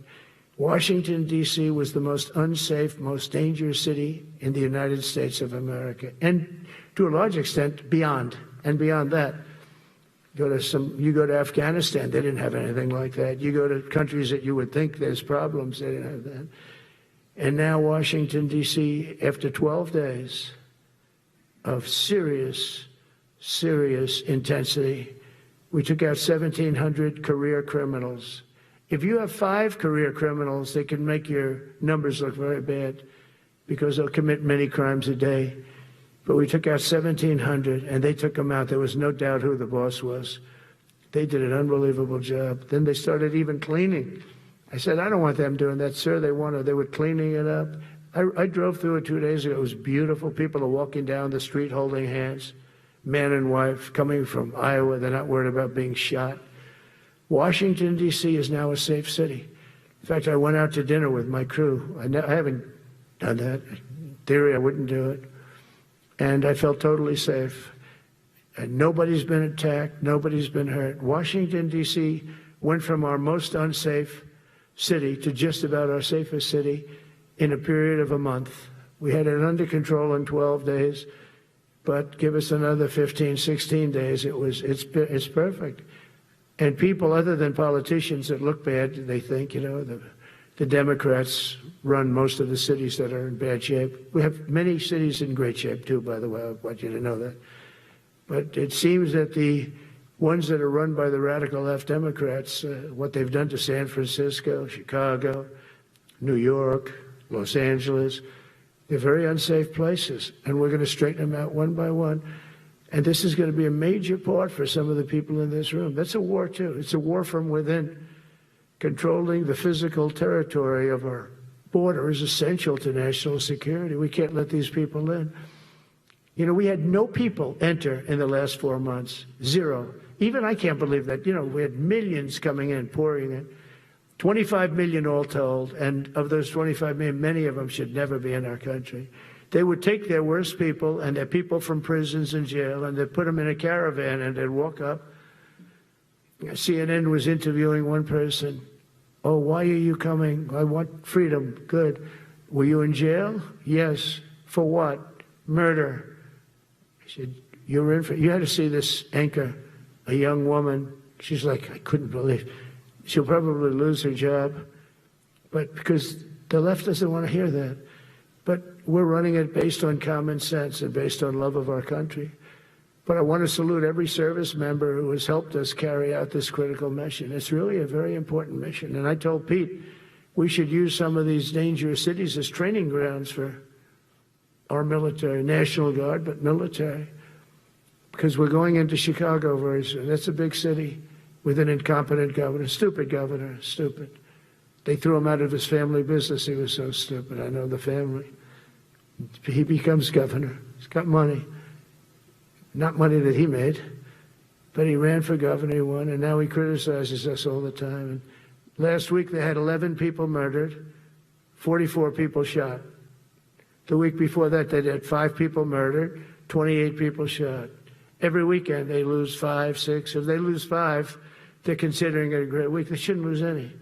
Speaker 5: Washington, D.C. was the most unsafe, most dangerous city in the United States of America. And to a large extent, beyond. And beyond that, you go to Afghanistan, they didn't have anything like that. You go to countries that you would think there's problems, they didn't have that. And now Washington, D.C., after 12 days of serious, serious intensity, we took out 1,700 career criminals. If you have 5 career criminals, they can make your numbers look very bad because they'll commit many crimes a day. But we took out 1,700, and they took them out. There was no doubt who the boss was. They did an unbelievable job. Then they started even cleaning. I said, I don't want them doing that, sir. They were cleaning it up. I drove through it 2 days ago. It was beautiful. People are walking down the street holding hands, man and wife, coming from Iowa. They're not worried about being shot. Washington, D.C. is now a safe city. In fact, I went out to dinner with my crew. I haven't done that. In theory, I wouldn't do it. And I felt totally safe. And nobody's been attacked. Nobody's been hurt. Washington, D.C. went from our most unsafe city to just about our safest city in a period of a month. We had it under control in 12 days, but give us another 15, 16 days, it's perfect. And people other than politicians that look bad, they think, you know, the Democrats run most of the cities that are in bad shape. We have many cities in great shape too, by the way, I want you to know that. But it seems that the ones that are run by the radical left Democrats, what they've done to San Francisco, Chicago, New York, Los Angeles, they're very unsafe places. And we're going to straighten them out one by one. And this is going to be a major part for some of the people in this room. That's a war, too. It's a war from within. Controlling the physical territory of our border is essential to national security. We can't let these people in. You know, we had no people enter in the last 4 months. 0. Even I can't believe that. You know, we had millions coming in, pouring in. 25 million all told, and of those 25 million, many of them should never be in our country. They would take their worst people and their people from prisons and jail, and they'd put them in a caravan, and they'd walk up. CNN was interviewing one person. Oh, why are you coming? I want freedom. Good. Were you in jail? Yes. For what? Murder. I said, you were in for, you had to see this anchor, a young woman. She's like, I couldn't believe. She'll probably lose her job, but because the left doesn't want to hear that. But we're running it based on common sense and based on love of our country. But I want to salute every service member who has helped us carry out this critical mission. It's really a very important mission. And I told Pete, we should use some of these dangerous cities as training grounds for our military, National Guard, but military. Because we're going into Chicago very soon. That's a big city. with an incompetent governor, stupid, stupid. They threw him out of his family business. He was so stupid. I know the family. He becomes governor. He's got money. Not money that he made, but he ran for governor, he won, and now he criticizes us all the time. And last week they had 11 people murdered, 44 people shot. The week before that they had 5 people murdered, 28 people shot. Every weekend they lose 5, 6. If they lose 5, they're considering it a great week. They shouldn't lose any.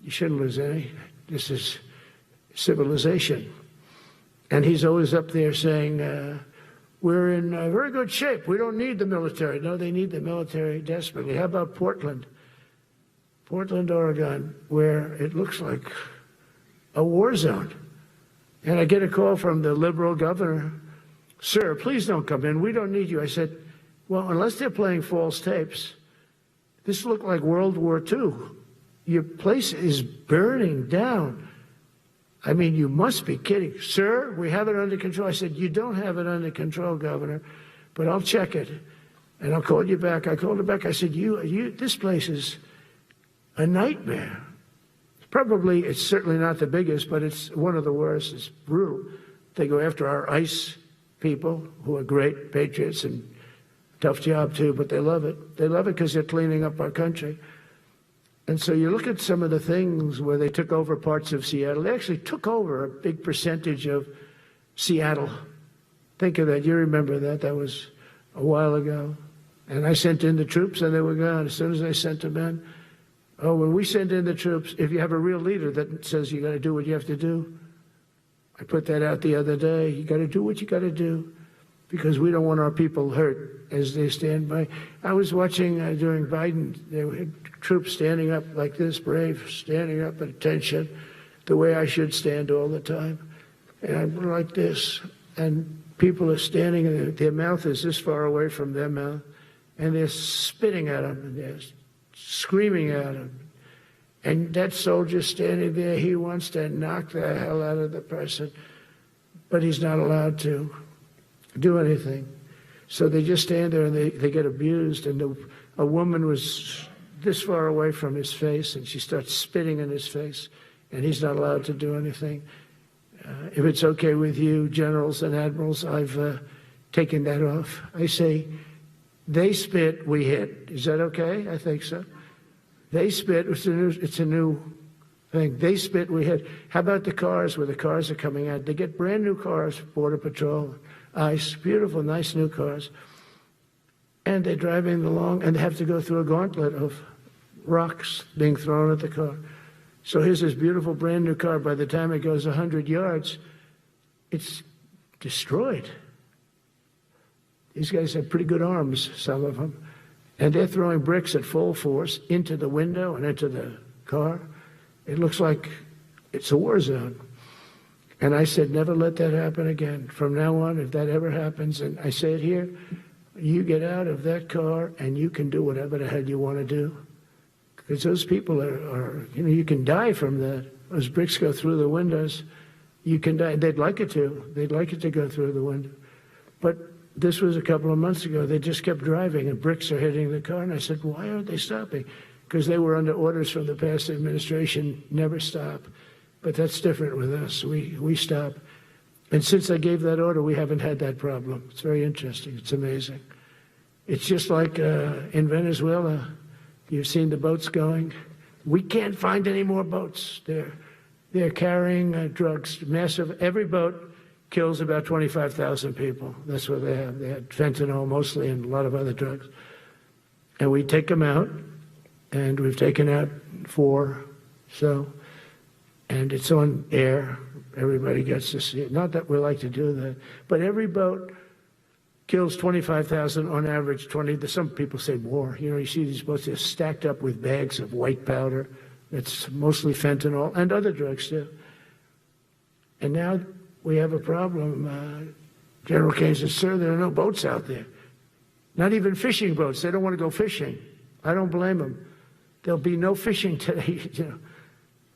Speaker 5: You shouldn't lose any. This is civilization. And he's always up there saying, we're in very good shape. We don't need the military. No, they need the military desperately. How about Portland? Portland, Oregon, where it looks like a war zone. And I get a call from the liberal governor. Sir, please don't come in. We don't need you. I said, well, unless they're playing false tapes, this looked like World War II. Your place is burning down. I mean, you must be kidding. Sir, we have it under control. I said, you don't have it under control, Governor, but I'll check it, and I'll call you back. I called her back. I said, this place is a nightmare. It's certainly not the biggest, but it's one of the worst. It's brutal. They go after our ICE people, who are great patriots and tough job, too, but they love it. They love it because they're cleaning up our country. And so you look at some of the things where they took over parts of Seattle. They actually took over a big percentage of Seattle. Think of that. You remember that. That was a while ago. And I sent in the troops and they were gone. As soon as I sent them in, when we send in the troops, if you have a real leader that says you got to do what you have to do, I put that out the other day. You got to do what you got to do because we don't want our people hurt as they stand by. I was watching during Biden, there were troops standing up like this, brave, standing up at attention, the way I should stand all the time. And I'm like this, and people are standing, and their mouth is this far away from their mouth, and they're spitting at them, and they're screaming at them. And that soldier standing there, he wants to knock the hell out of the person, but he's not allowed to do anything. So they just stand there and they get abused. And a woman was this far away from his face, and she starts spitting in his face, and he's not allowed to do anything. If it's okay with you, generals and admirals, I've taken that off. I say, they spit, we hit. Is that okay? I think so. They spit, it's a new thing. They spit, we hit. How about the cars where the cars are coming out? They get brand new cars, Border Patrol, ICE, beautiful, nice new cars. And they're driving along and they have to go through a gauntlet of rocks being thrown at the car. So here's this beautiful brand new car. By the time it goes 100 yards, it's destroyed. These guys have pretty good arms, some of them. And they're throwing bricks at full force into the window and into the car. It looks like it's a war zone. And I said, never let that happen again. From now on, if that ever happens, and I say it here, you get out of that car and you can do whatever the hell you want to do. Because those people are, you can die from that. Those bricks go through the windows. You can die. They'd like it to. They'd like it to go through the window. But this was a couple of months ago. They just kept driving and bricks are hitting the car. And I said, why aren't they stopping? Because they were under orders from the past administration, never stop. But that's different with us. We stop. And since I gave that order, we haven't had that problem. It's very interesting. It's amazing. It's just like in Venezuela, you've seen the boats going. We can't find any more boats. They're carrying drugs, massive. Every boat kills about 25,000 people. That's what they have. They had fentanyl mostly and a lot of other drugs. And we take them out, and we've taken out 4. And it's on air. Everybody gets to see it. Not that we like to do that, but every boat kills 25,000 on average. 20. Some people say more. You see these boats, they're stacked up with bags of white powder. That's mostly fentanyl and other drugs too. And now we have a problem. General Kane says, sir, there are no boats out there. Not even fishing boats. They don't want to go fishing. I don't blame them. There'll be no fishing today,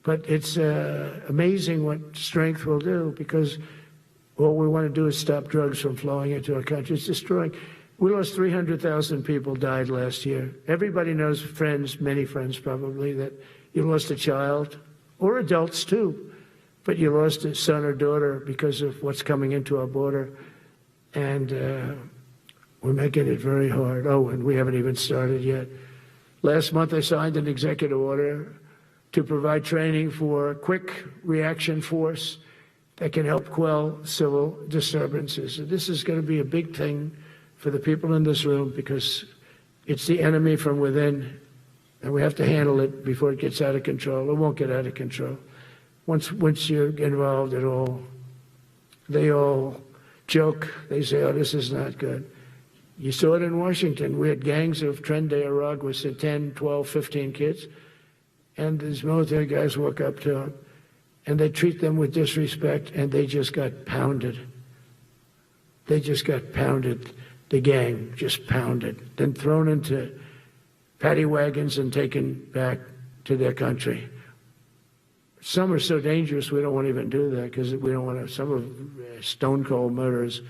Speaker 5: But it's amazing what strength will do, because all we want to do is stop drugs from flowing into our country. It's destroying. We lost 300,000 people died last year. Everybody knows friends, many friends probably, that you lost a child, or adults too, but you lost a son or daughter because of what's coming into our border. And we're making it very hard. Oh, and we haven't even started yet. Last month I signed an executive order to provide training for a quick reaction force that can help quell civil disturbances. And this is going to be a big thing for the people in this room because it's the enemy from within, and we have to handle it before it gets out of control. It won't get out of control. Once you're involved at all, they all joke. They say, oh, this is not good. You saw it in Washington. We had gangs of Tren de Araguas at 10, 12, 15 kids, and these military guys walk up to them, and they treat them with disrespect, and they just got pounded. They just got pounded. The gang just pounded, then thrown into paddy wagons and taken back to their country. Some are so dangerous we don't want to even do that because we don't want to. Some of stone cold murderers,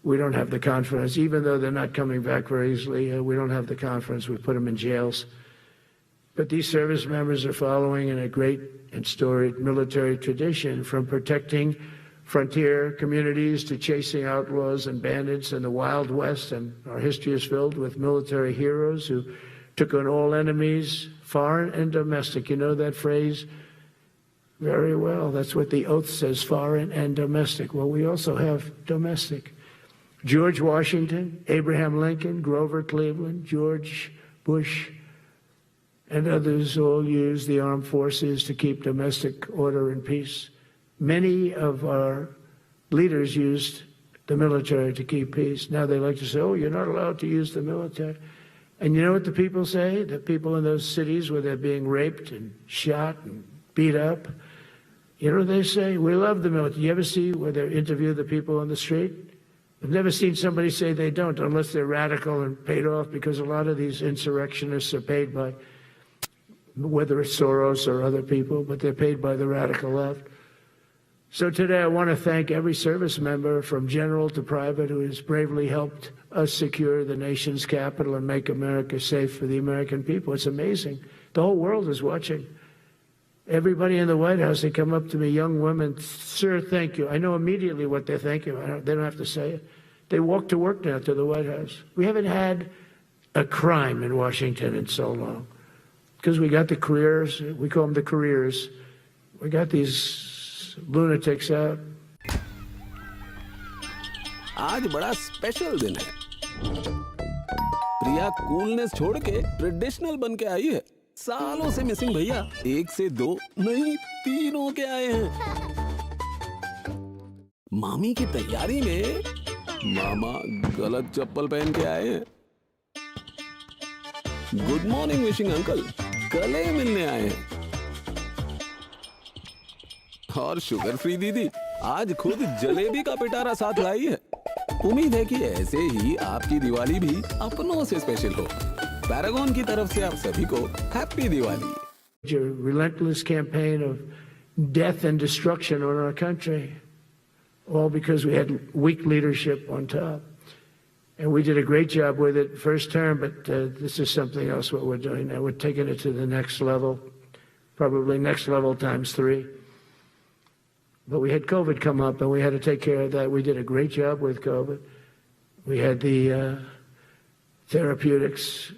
Speaker 5: we don't have the confidence, even though they're not coming back very easily. We don't have the confidence. We put them in jails. But these service members are following in a great and storied military tradition, from protecting frontier communities to chasing outlaws and bandits in the Wild West. And our history is filled with military heroes who took on all enemies, foreign and domestic. You know that phrase very well. That's what the oath says, foreign and domestic. Well, we also have domestic. George Washington, Abraham Lincoln, Grover Cleveland, George Bush, and others all used the armed forces to keep domestic order and peace. Many of our leaders used the military to keep peace. Now they like to say, oh, you're not allowed to use the military. And you know what the people say? The people in those cities where they're being raped and shot and beat up, you know what they say? We love the military. You ever see where they interview the people on the street? I've never seen somebody say they don't, unless they're radical and paid off, because a lot of these insurrectionists are paid by, whether it's Soros or other people, but they're paid by the radical left. So today I want to thank every service member from general to private who has bravely helped us secure the nation's capital and make America safe for the American people. It's amazing. The whole world is watching. Everybody in the White House, they come up to me, young women, sir, thank you. I know immediately what they thank you. They don't have to say it. They walk to work now to the White House. We haven't had a crime in Washington in so long because we got the careers. We call them the careers. We got these lunatics out.
Speaker 8: आज बड़ा special दिन है। प्रिया coolness छोड़ के traditional बन के आई है। सालों से मिसिंग भैया 1 से 2 नहीं 3 हो के आए हैं। मामी की तैयारी में मामा गलत चप्पल पहन के आए हैं। गुड मॉर्निंग विशिंग अंकल गले मिलने आए हैं। और शुगर फ्री दीदी आज खुद जलेबी का पिटारा साथ लाई है। उम्मीद है कि ऐसे ही आपकी दिवाली भी अपनों से स्पेशल हो। पैरागॉन की तरफ से आप सभी को happy Diwali.
Speaker 5: A relentless campaign of death and destruction on our country, all because we had weak leadership on top. And we did a great job with it first term, but this is something else what we're doing now. We're taking it to the next level, probably next level times 3. But we had COVID come up, and we had to take care of that. We did a great job with COVID. We had the therapeutics.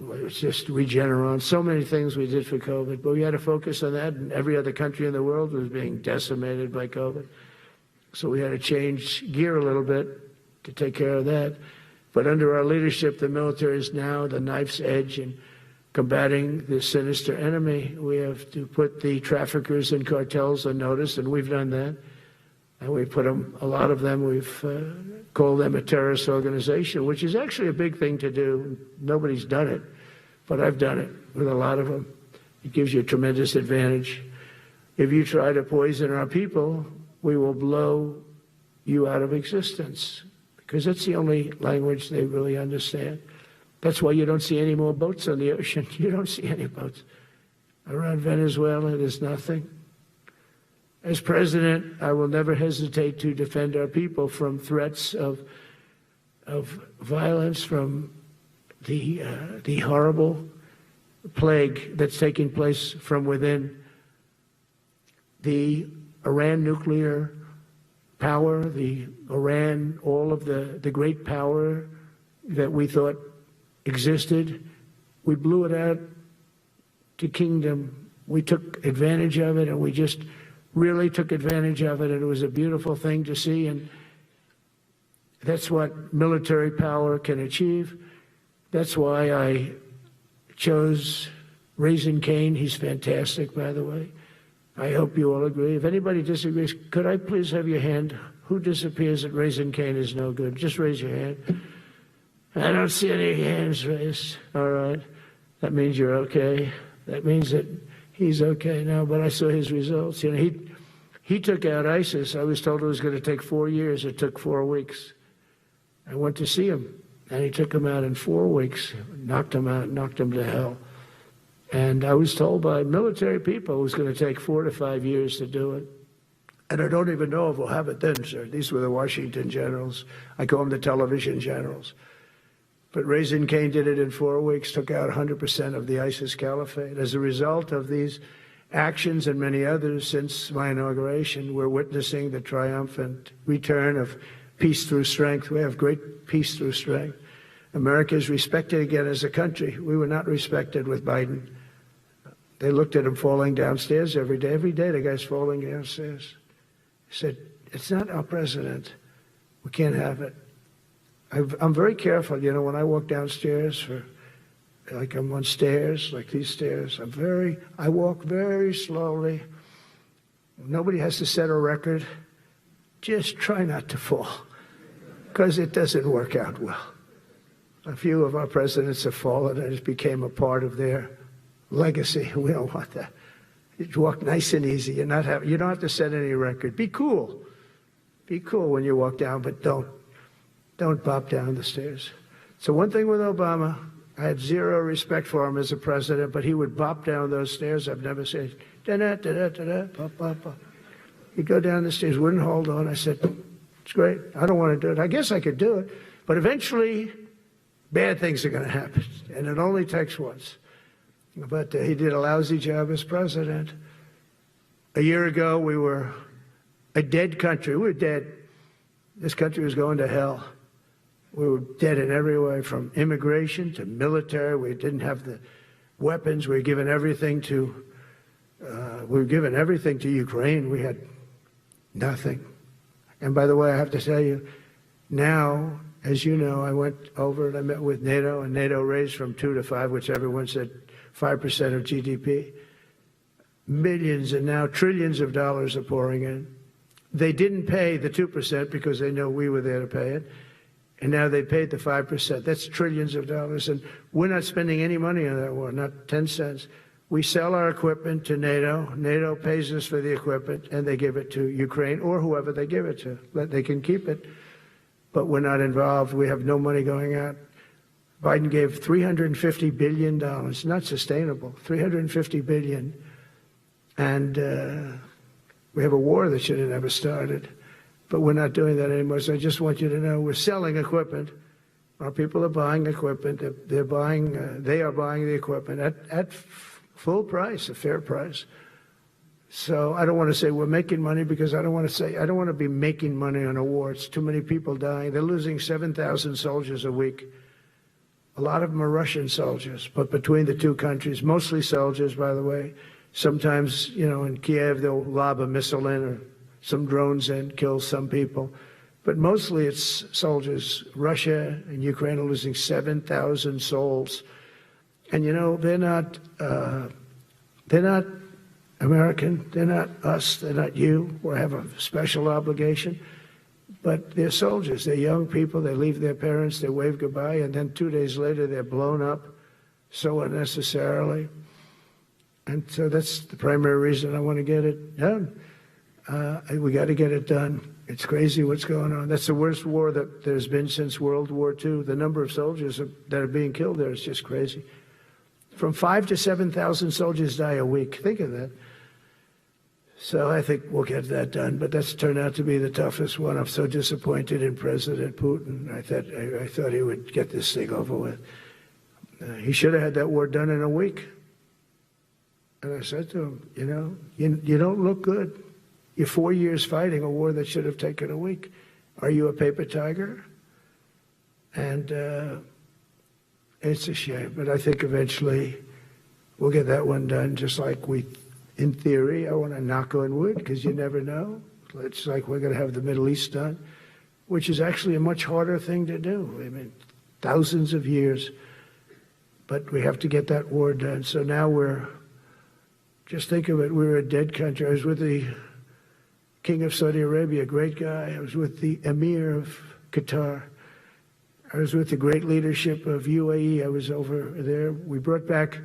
Speaker 5: It's just Regeneron, so many things we did for COVID, but we had to focus on that, and every other country in the world was being decimated by COVID. So we had to change gear a little bit to take care of that. But under our leadership, the military is now the knife's edge in combating this sinister enemy. We have to put the traffickers and cartels on notice, and we've done that. And we put them, a lot of them, we've called them a terrorist organization, which is actually a big thing to do. Nobody's done it, but I've done it with a lot of them. It gives you a tremendous advantage. If you try to poison our people, we will blow you out of existence, because that's the only language they really understand. That's why you don't see any more boats on the ocean. You don't see any boats. Around Venezuela, there's nothing. As president, I will never hesitate to defend our people from threats of of violence from the horrible plague that's taking place from within. The Iran nuclear power, the Iran, all of the great power that we thought existed, we blew it out to kingdom. We took advantage of it, and we just really took advantage of it, and it was a beautiful thing to see, and that's what military power can achieve. That's why I chose Raising Cane. He's fantastic, by the way. I hope you all agree. If anybody disagrees, could I please have your hand? Who disappears that Raising Cane is no good? Just raise your hand. I don't see any hands raised. All right. That means you're okay. That means that he's okay now, but I saw his results. You know, he took out ISIS. I was told it was going to take 4 years. It took 4 weeks. I went to see him, and he took him out in 4 weeks, knocked him out, knocked him to hell. And I was told by military people it was going to take 4 to 5 years to do it. And I don't even know if we'll have it then, sir. These were the Washington generals. I call them the television generals. But Raising Cane did it in 4 weeks, took out 100% of the ISIS caliphate. As a result of these actions and many others since my inauguration, we're witnessing the triumphant return of peace through strength. We have great peace through strength. America is respected again as a country. We were not respected with Biden. They looked at him falling downstairs every day. Every day the guy's falling downstairs. He said, it's not our president. We can't have it. I'm very careful, you know, when I walk downstairs like I'm on stairs, like these stairs, I walk very slowly. Nobody has to set a record. Just try not to fall, because it doesn't work out well. A few of our presidents have fallen, and it became a part of their legacy. We don't want that. You walk nice and easy. You don't have to set any record. Be cool. Be cool when you walk down, but don't bop down the stairs. So one thing with Obama, I had zero respect for him as a president, but he would bop down those stairs. I've never said, da-da-da-da-da-da, bop, bop, bop. He'd go down the stairs, wouldn't hold on. I said, it's great. I don't want to do it. I guess I could do it. But eventually, bad things are going to happen, and it only takes once. But he did a lousy job as president. A year ago, we were a dead country. We were dead. This country was going to hell. We were dead in every way, from immigration to military. We didn't have the weapons. We were given everything to Ukraine. We had nothing. And by the way, I have to tell you, now, as you know, I went over and I met with NATO, and NATO raised from 2 to 5, which everyone said 5% of GDP. Millions and now trillions of dollars are pouring in. They didn't pay the 2% because they know we were there to pay it. And now they paid the 5%. That's trillions of dollars. And we're not spending any money on that war, not 10 cents. We sell our equipment to NATO. NATO pays us for the equipment, and they give it to Ukraine or whoever they give it to. They can keep it, but we're not involved. We have no money going out. Biden gave $350 billion. Not sustainable. $350 billion. And we have a war that should have never started. But we're not doing that anymore. So I just want you to know we're selling equipment. Our people are buying equipment. They are buying the equipment at full price, a fair price. So I don't want to say we're making money, because I don't want to be making money on a war. It's too many people dying. They're losing 7,000 soldiers a week. A lot of them are Russian soldiers, but between the two countries, mostly soldiers, by the way. Sometimes, you know, in Kiev, they'll lob a missile in, or some drones in, kill some people. But mostly it's soldiers. Russia and Ukraine are losing 7,000 souls. And, you know, they're not American. They're not us. They're not you. We have a special obligation. But they're soldiers. They're young people. They leave their parents. They wave goodbye. And then 2 days later, they're blown up so unnecessarily. And so that's the primary reason I want to get it done. We got to get it done. It's crazy what's going on. That's the worst war that there's been since World War II. The number of soldiers that are being killed there is just crazy. From 5,000 to 7,000 soldiers die a week. Think of that. So I think we'll get that done, but that's turned out to be the toughest one. I'm so disappointed in President Putin. I thought he would get this thing over with. He should have had that war done in a week. And I said to him, you don't look good. You're 4 years fighting a war that should have taken a week. Are you a paper tiger? And it's a shame, but I think eventually we'll get that one done, just like in theory, I want to knock on wood, because you never know. It's like we're going to have the Middle East done, which is actually a much harder thing to do. I mean, thousands of years, but we have to get that war done. So now just think of it, we're a dead country. I was with the King of Saudi Arabia, a great guy. I was with the Emir of Qatar. I was with the great leadership of UAE. I was over there. We brought back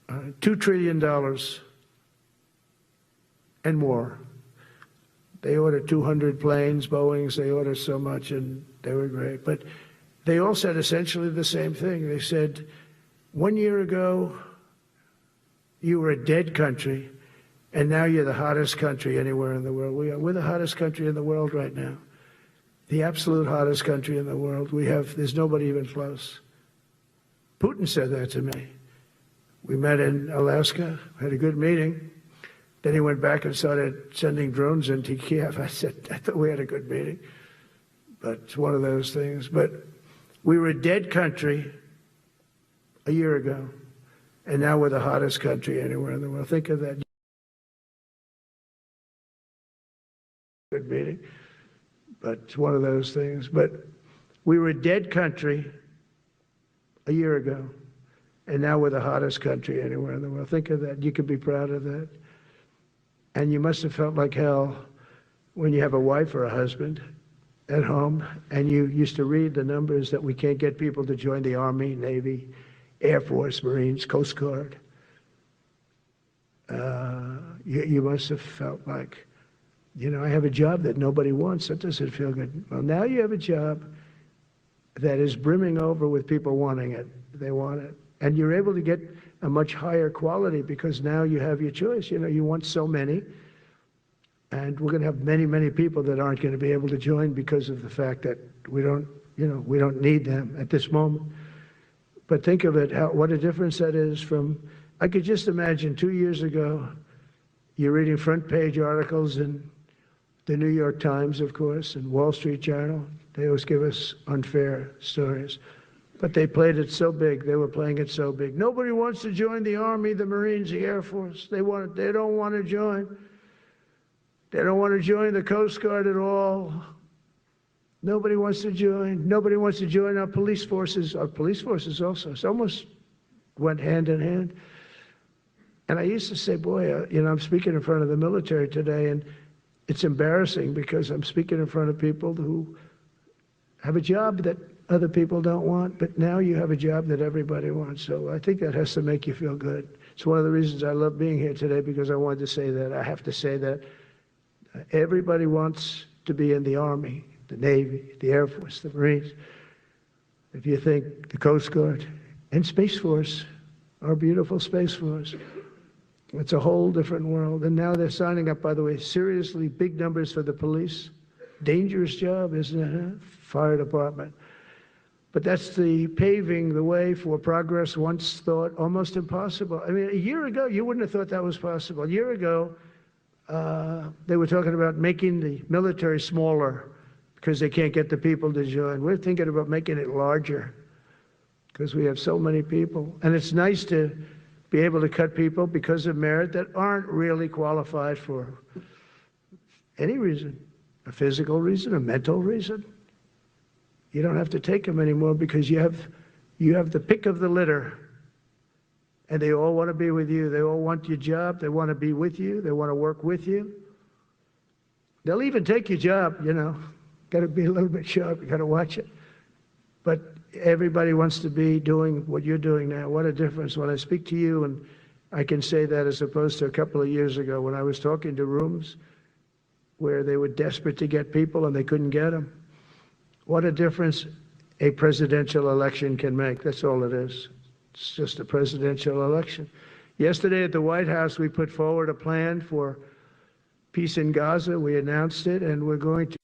Speaker 5: $2 trillion and more. They ordered 200 planes, Boeings. They ordered so much, and they were great. But they all said essentially the same thing. They said, 1 year ago, you were a dead country, and now you're the hottest country anywhere in the world. We're the hottest country in the world right now. The absolute hottest country in the world. There's nobody even close. Putin said that to me. We met in Alaska, had a good meeting. Then he went back and started sending drones into Kiev. I thought we had a good meeting. But it's one of those things. But we were a dead country a year ago, and now we're the hottest country anywhere in the world. Think of that. Good meeting. But it's one of those things. But we were a dead country a year ago, and now we're the hottest country anywhere in the world. Think of that. You could be proud of that. And you must have felt like hell when you have a wife or a husband at home, and you used to read the numbers that we can't get people to join the Army, Navy, Air Force, Marines, Coast Guard. You must have felt like, I have a job that nobody wants. That doesn't feel good. Well, now you have a job that is brimming over with people wanting it. They want it. And you're able to get a much higher quality because now you have your choice. You want so many. And we're going to have many, many people that aren't going to be able to join because of the fact that we don't need them at this moment. But think of it, what a difference that is from, I could just imagine 2 years ago, you're reading front page articles in the New York Times, of course, and Wall Street Journal. They always give us unfair stories. But they played it so big. They were playing it so big. Nobody wants to join the Army, the Marines, the Air Force. They don't want to join. They don't want to join the Coast Guard at all. Nobody wants to join. Nobody wants to join our police forces. Our police forces also. It's almost went hand in hand. And I used to say, boy, I'm speaking in front of the military today, and it's embarrassing because I'm speaking in front of people who have a job that other people don't want, but now you have a job that everybody wants. So I think that has to make you feel good. It's one of the reasons I love being here today, because I wanted to say that. I have to say that everybody wants to be in the Army, the Navy, the Air Force, the Marines. If you think the Coast Guard and Space Force, our beautiful Space Force, it's a whole different world. And now they're signing up, by the way, seriously big numbers for the police. Dangerous job, isn't it? Huh? Fire department. But that's the paving the way for progress once thought almost impossible. I mean, a year ago, you wouldn't have thought that was possible. A year ago, they were talking about making the military smaller because they can't get the people to join. We're thinking about making it larger because we have so many people. And it's nice to be able to cut people because of merit that aren't really qualified for any reason, a physical reason, a mental reason. You don't have to take them anymore because you have the pick of the litter, and they all want to be with you. They all want your job. They want to be with you. They want to work with you. They'll even take your job, Got to be a little bit sharp. You got to watch it. But everybody wants to be doing what you're doing now. What a difference. When I speak to you, and I can say that as opposed to a couple of years ago when I was talking to rooms where they were desperate to get people and they couldn't get them. What a difference a presidential election can make. That's all it is. It's just a presidential election. Yesterday at the White House, we put forward a plan for peace in Gaza. We announced it, and we're going to.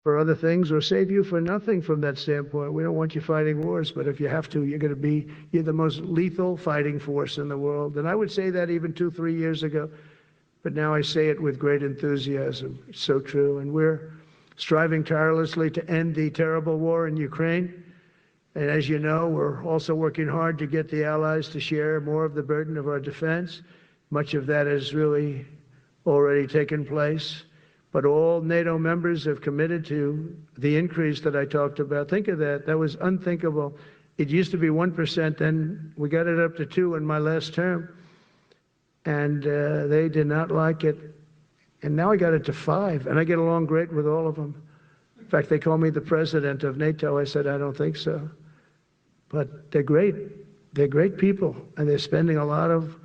Speaker 5: For other things, or save you for nothing from that standpoint. We don't want you fighting wars, but if you have to, you're the most lethal fighting force in the world. And I would say that even 2-3 years ago, but now I say it with great enthusiasm. It's so true. And we're striving tirelessly to end the terrible war in Ukraine. And as you know, we're also working hard to get the allies to share more of the burden of our defense. Much of that has really already taken place. But all NATO members have committed to the increase that I talked about. Think of that. That was unthinkable. It used to be 1%, then we got it up to 2% in my last term. And they did not like it. And now I got it to 5%, and I get along great with all of them. In fact, they call me the president of NATO. I said, I don't think so. But they're great. They're great people, and they're spending a lot of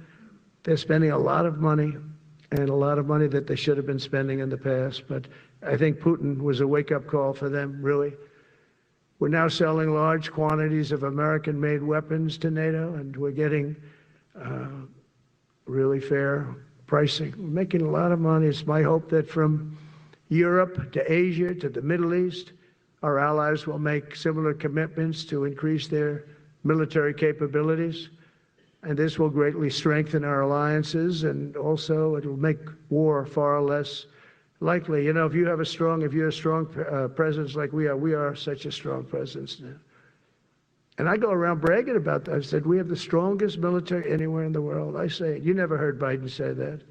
Speaker 5: money. And a lot of money that they should have been spending in the past. But I think Putin was a wake-up call for them, really. We're now selling large quantities of American-made weapons to NATO, and we're getting really fair pricing. We're making a lot of money. It's my hope that from Europe to Asia to the Middle East, our allies will make similar commitments to increase their military capabilities. And this will greatly strengthen our alliances, and also it will make war far less likely. You know, if you're a strong presence like we are such a strong presence now. And I go around bragging about that. I said, we have the strongest military anywhere in the world. I say it. You never heard Biden say that.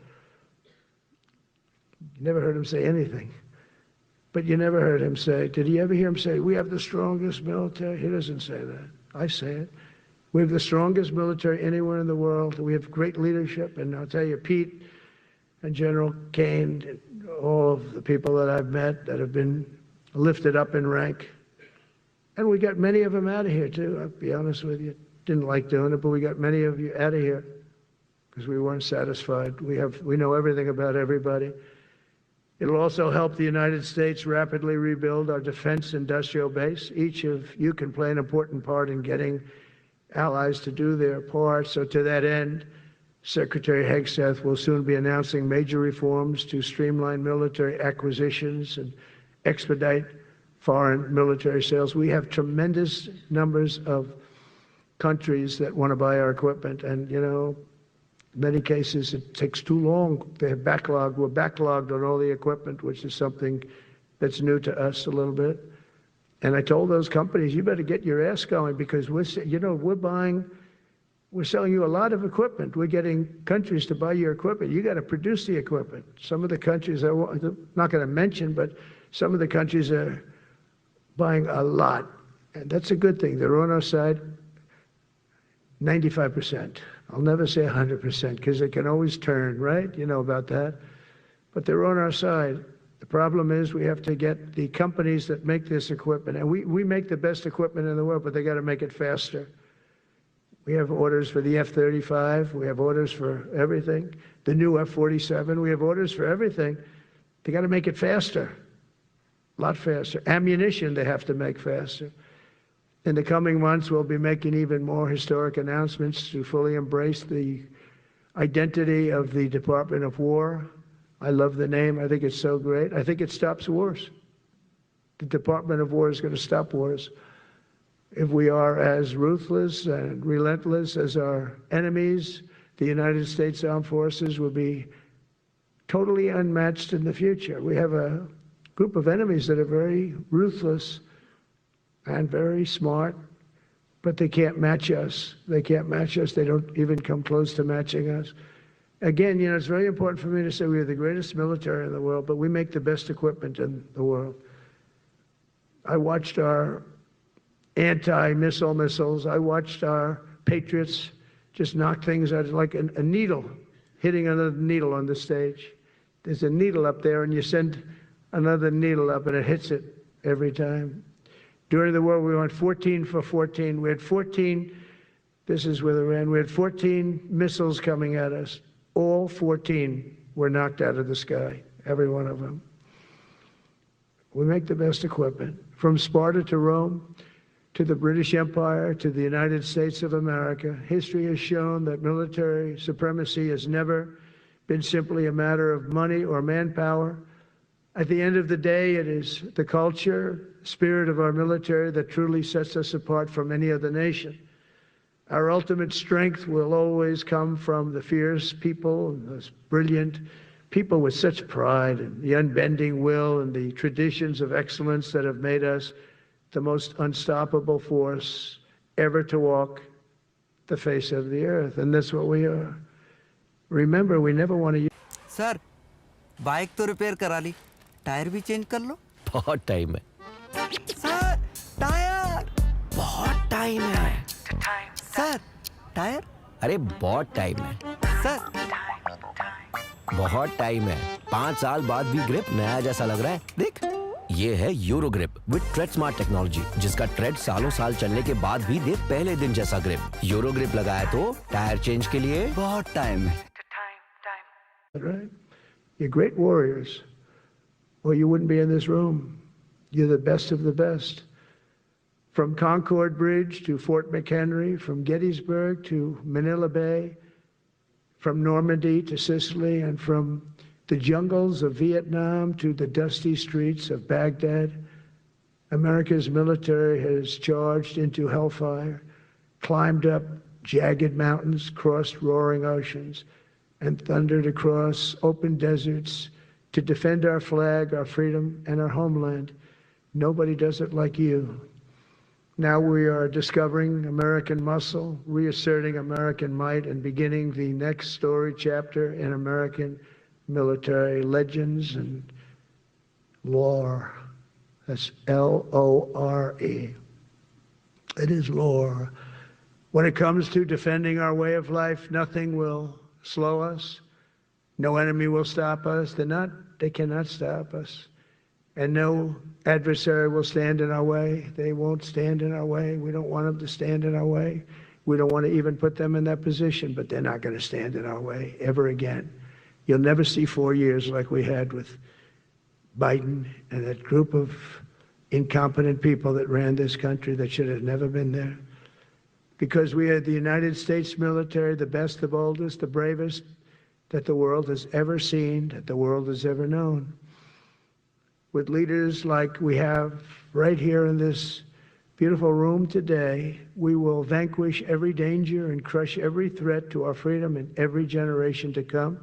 Speaker 5: You never heard him say anything. But you never heard him say, did you ever hear him say, we have the strongest military? He doesn't say that. I say it. We have the strongest military anywhere in the world. We have great leadership. And I'll tell you, Pete and General Kane, and all of the people that I've met that have been lifted up in rank. And we got many of them out of here, too. I'll be honest with you. Didn't like doing it, but we got many of you out of here because we weren't satisfied. We know everything about everybody. It'll also help the United States rapidly rebuild our defense industrial base. Each of you can play an important part in getting allies to do their part. So to that end, Secretary Hegseth will soon be announcing major reforms to streamline military acquisitions and expedite foreign military sales. We have tremendous numbers of countries that want to buy our equipment, and you know, in many cases it takes too long. They have backlogged. We're backlogged on all the equipment, which is something that's new to us a little bit. And I told those companies, you better get your ass going, because we're selling you a lot of equipment. We're getting countries to buy your equipment. You got to produce the equipment. Some of the countries, I'm not going to mention, but some of the countries are buying a lot. And that's a good thing. They're on our side 95%. I'll never say 100% because it can always turn, right? You know about that. But they're on our side. The problem is we have to get the companies that make this equipment, and we make the best equipment in the world, but they got to make it faster. We have orders for the F-35. We have orders for everything. The new F-47. We have orders for everything. They got to make it faster, a lot faster. Ammunition they have to make faster. In the coming months, we'll be making even more historic announcements to fully embrace the identity of the Department of War. I love the name. I think it's so great. I think it stops wars. The Department of War is going to stop wars. If we are as ruthless and relentless as our enemies, the United States Armed Forces will be totally unmatched in the future. We have a group of enemies that are very ruthless and very smart, but they can't match us. They can't match us. They don't even come close to matching us. Again, you know, it's very important for me to say we are the greatest military in the world, but we make the best equipment in the world. I watched our anti-missile missiles. I watched our Patriots just knock things out like a needle hitting another needle on the stage. There's a needle up there, and you send another needle up, and it hits it every time. During the war, we went 14 for 14. We had 14, this is with Iran, we had 14 missiles coming at us. All 14 were knocked out of the sky, every one of them. We make the best equipment. From Sparta to Rome, to the British Empire, to the United States of America, history has shown that military supremacy has never been simply a matter of money or manpower. At the end of the day, it is the culture, spirit of our military that truly sets us apart from any other nation. Our ultimate strength will always come from the fierce people, and those brilliant people with such pride, and the unbending will and the traditions of excellence that have made us the most unstoppable force ever to walk the face of the earth. And that's what we are. Remember, we never want to use...
Speaker 9: sir, bike तो repair करा ली, tyre भी change कर लो।
Speaker 10: बहुत time है।
Speaker 9: Sir, tyre. बहुत time है। Sir, tyre.
Speaker 10: अरे बहुत टाइम है।
Speaker 9: सर,
Speaker 10: बहुत टाइम है। 5 साल बाद भी ग्रिप नया जैसा लग रहा है। देख, ये है euro grip with trade smart technology, जिसका ट्रेड सालों साल चलने के बाद भी दे पहले दिन जैसा ग्रिप। यूरो ग्रिप लगाया तो टायर चेंज के लिए बहुत टाइम है।
Speaker 5: Right? You're great warriors, or you wouldn't be in this room. You're the best of the best. From Concord Bridge to Fort McHenry, from Gettysburg to Manila Bay, from Normandy to Sicily, and from the jungles of Vietnam to the dusty streets of Baghdad, America's military has charged into hellfire, climbed up jagged mountains, crossed roaring oceans, and thundered across open deserts to defend our flag, our freedom, and our homeland. Nobody does it like you. Now we are discovering American muscle, reasserting American might, and beginning the next story chapter in American military legends and lore. That's L-O-R-E. It is lore. When it comes to defending our way of life, nothing will slow us. No enemy will stop us. They cannot stop us. And no adversary will stand in our way. They won't stand in our way. We don't want them to stand in our way. We don't want to even put them in that position, but they're not going to stand in our way ever again. You'll never see 4 years like we had with Biden and that group of incompetent people that ran this country that should have never been there. Because we are the United States military, the best, the boldest, the bravest that the world has ever seen, that the world has ever known. With leaders like we have right here in this beautiful room today, we will vanquish every danger and crush every threat to our freedom in every generation to come,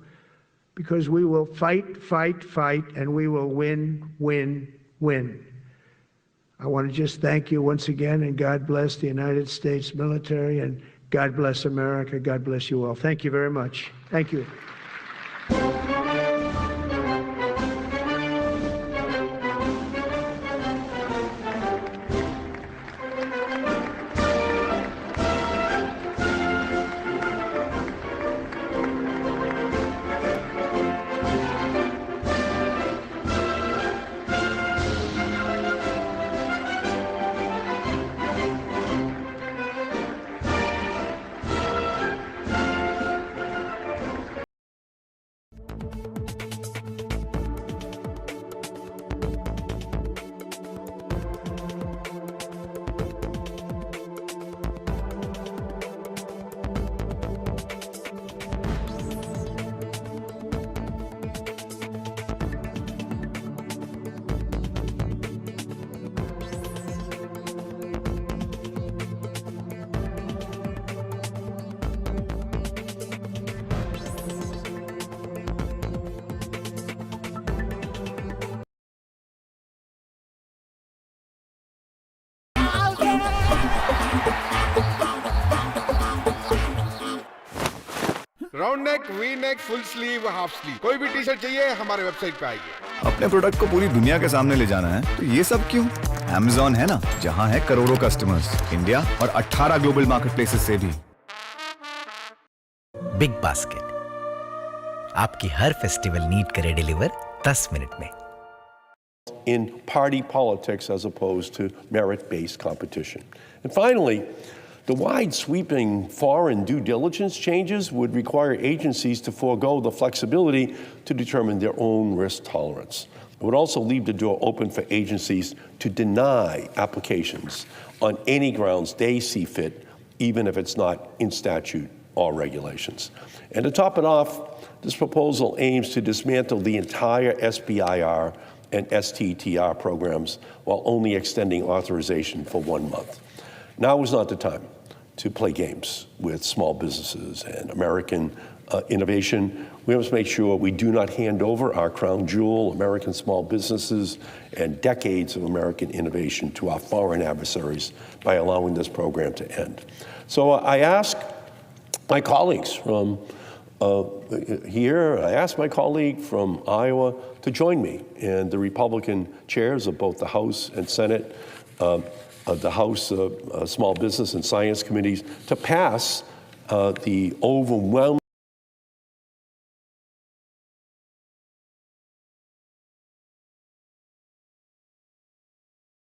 Speaker 5: because we will fight, fight, fight, and we will win, win, win. I want to just thank you once again, and God bless the United States military, and God bless America. God bless you all. Thank you very much. Thank you.
Speaker 11: Round neck, V neck, full sleeve, half sleeve, कोई भी T shirt चाहिए हमारे website पे आइए।
Speaker 12: अपने product को पूरी दुनिया के सामने ले जाना है तो ये सब क्यों? Amazon है ना, जहां है करोड़ों कस्टमर्स, इंडिया और 18 ग्लोबल मार्केटप्लेसेस से भी।
Speaker 13: बिग बास्केट, आपकी हर फेस्टिवल नीड करे डिलीवर 10 मिनट में।
Speaker 14: In party politics as opposed to merit-based competition. And finally, the wide sweeping foreign due diligence changes would require agencies to forego the flexibility to determine their own risk tolerance. It would also leave the door open for agencies to deny applications on any grounds they see fit, even if it's not in statute or regulations. And to top it off, this proposal aims to dismantle the entire SBIR and STTR programs while only extending authorization for 1 month. Now is not the time to play games with small businesses and American innovation. We must make sure we do not hand over our crown jewel, American small businesses, and decades of American innovation to our foreign adversaries by allowing this program to end. So I ask my colleagues from here, I asked my colleague from Iowa to join me and the Republican chairs of both the House and Senate, the House Small Business and Science Committees, to pass the overwhelming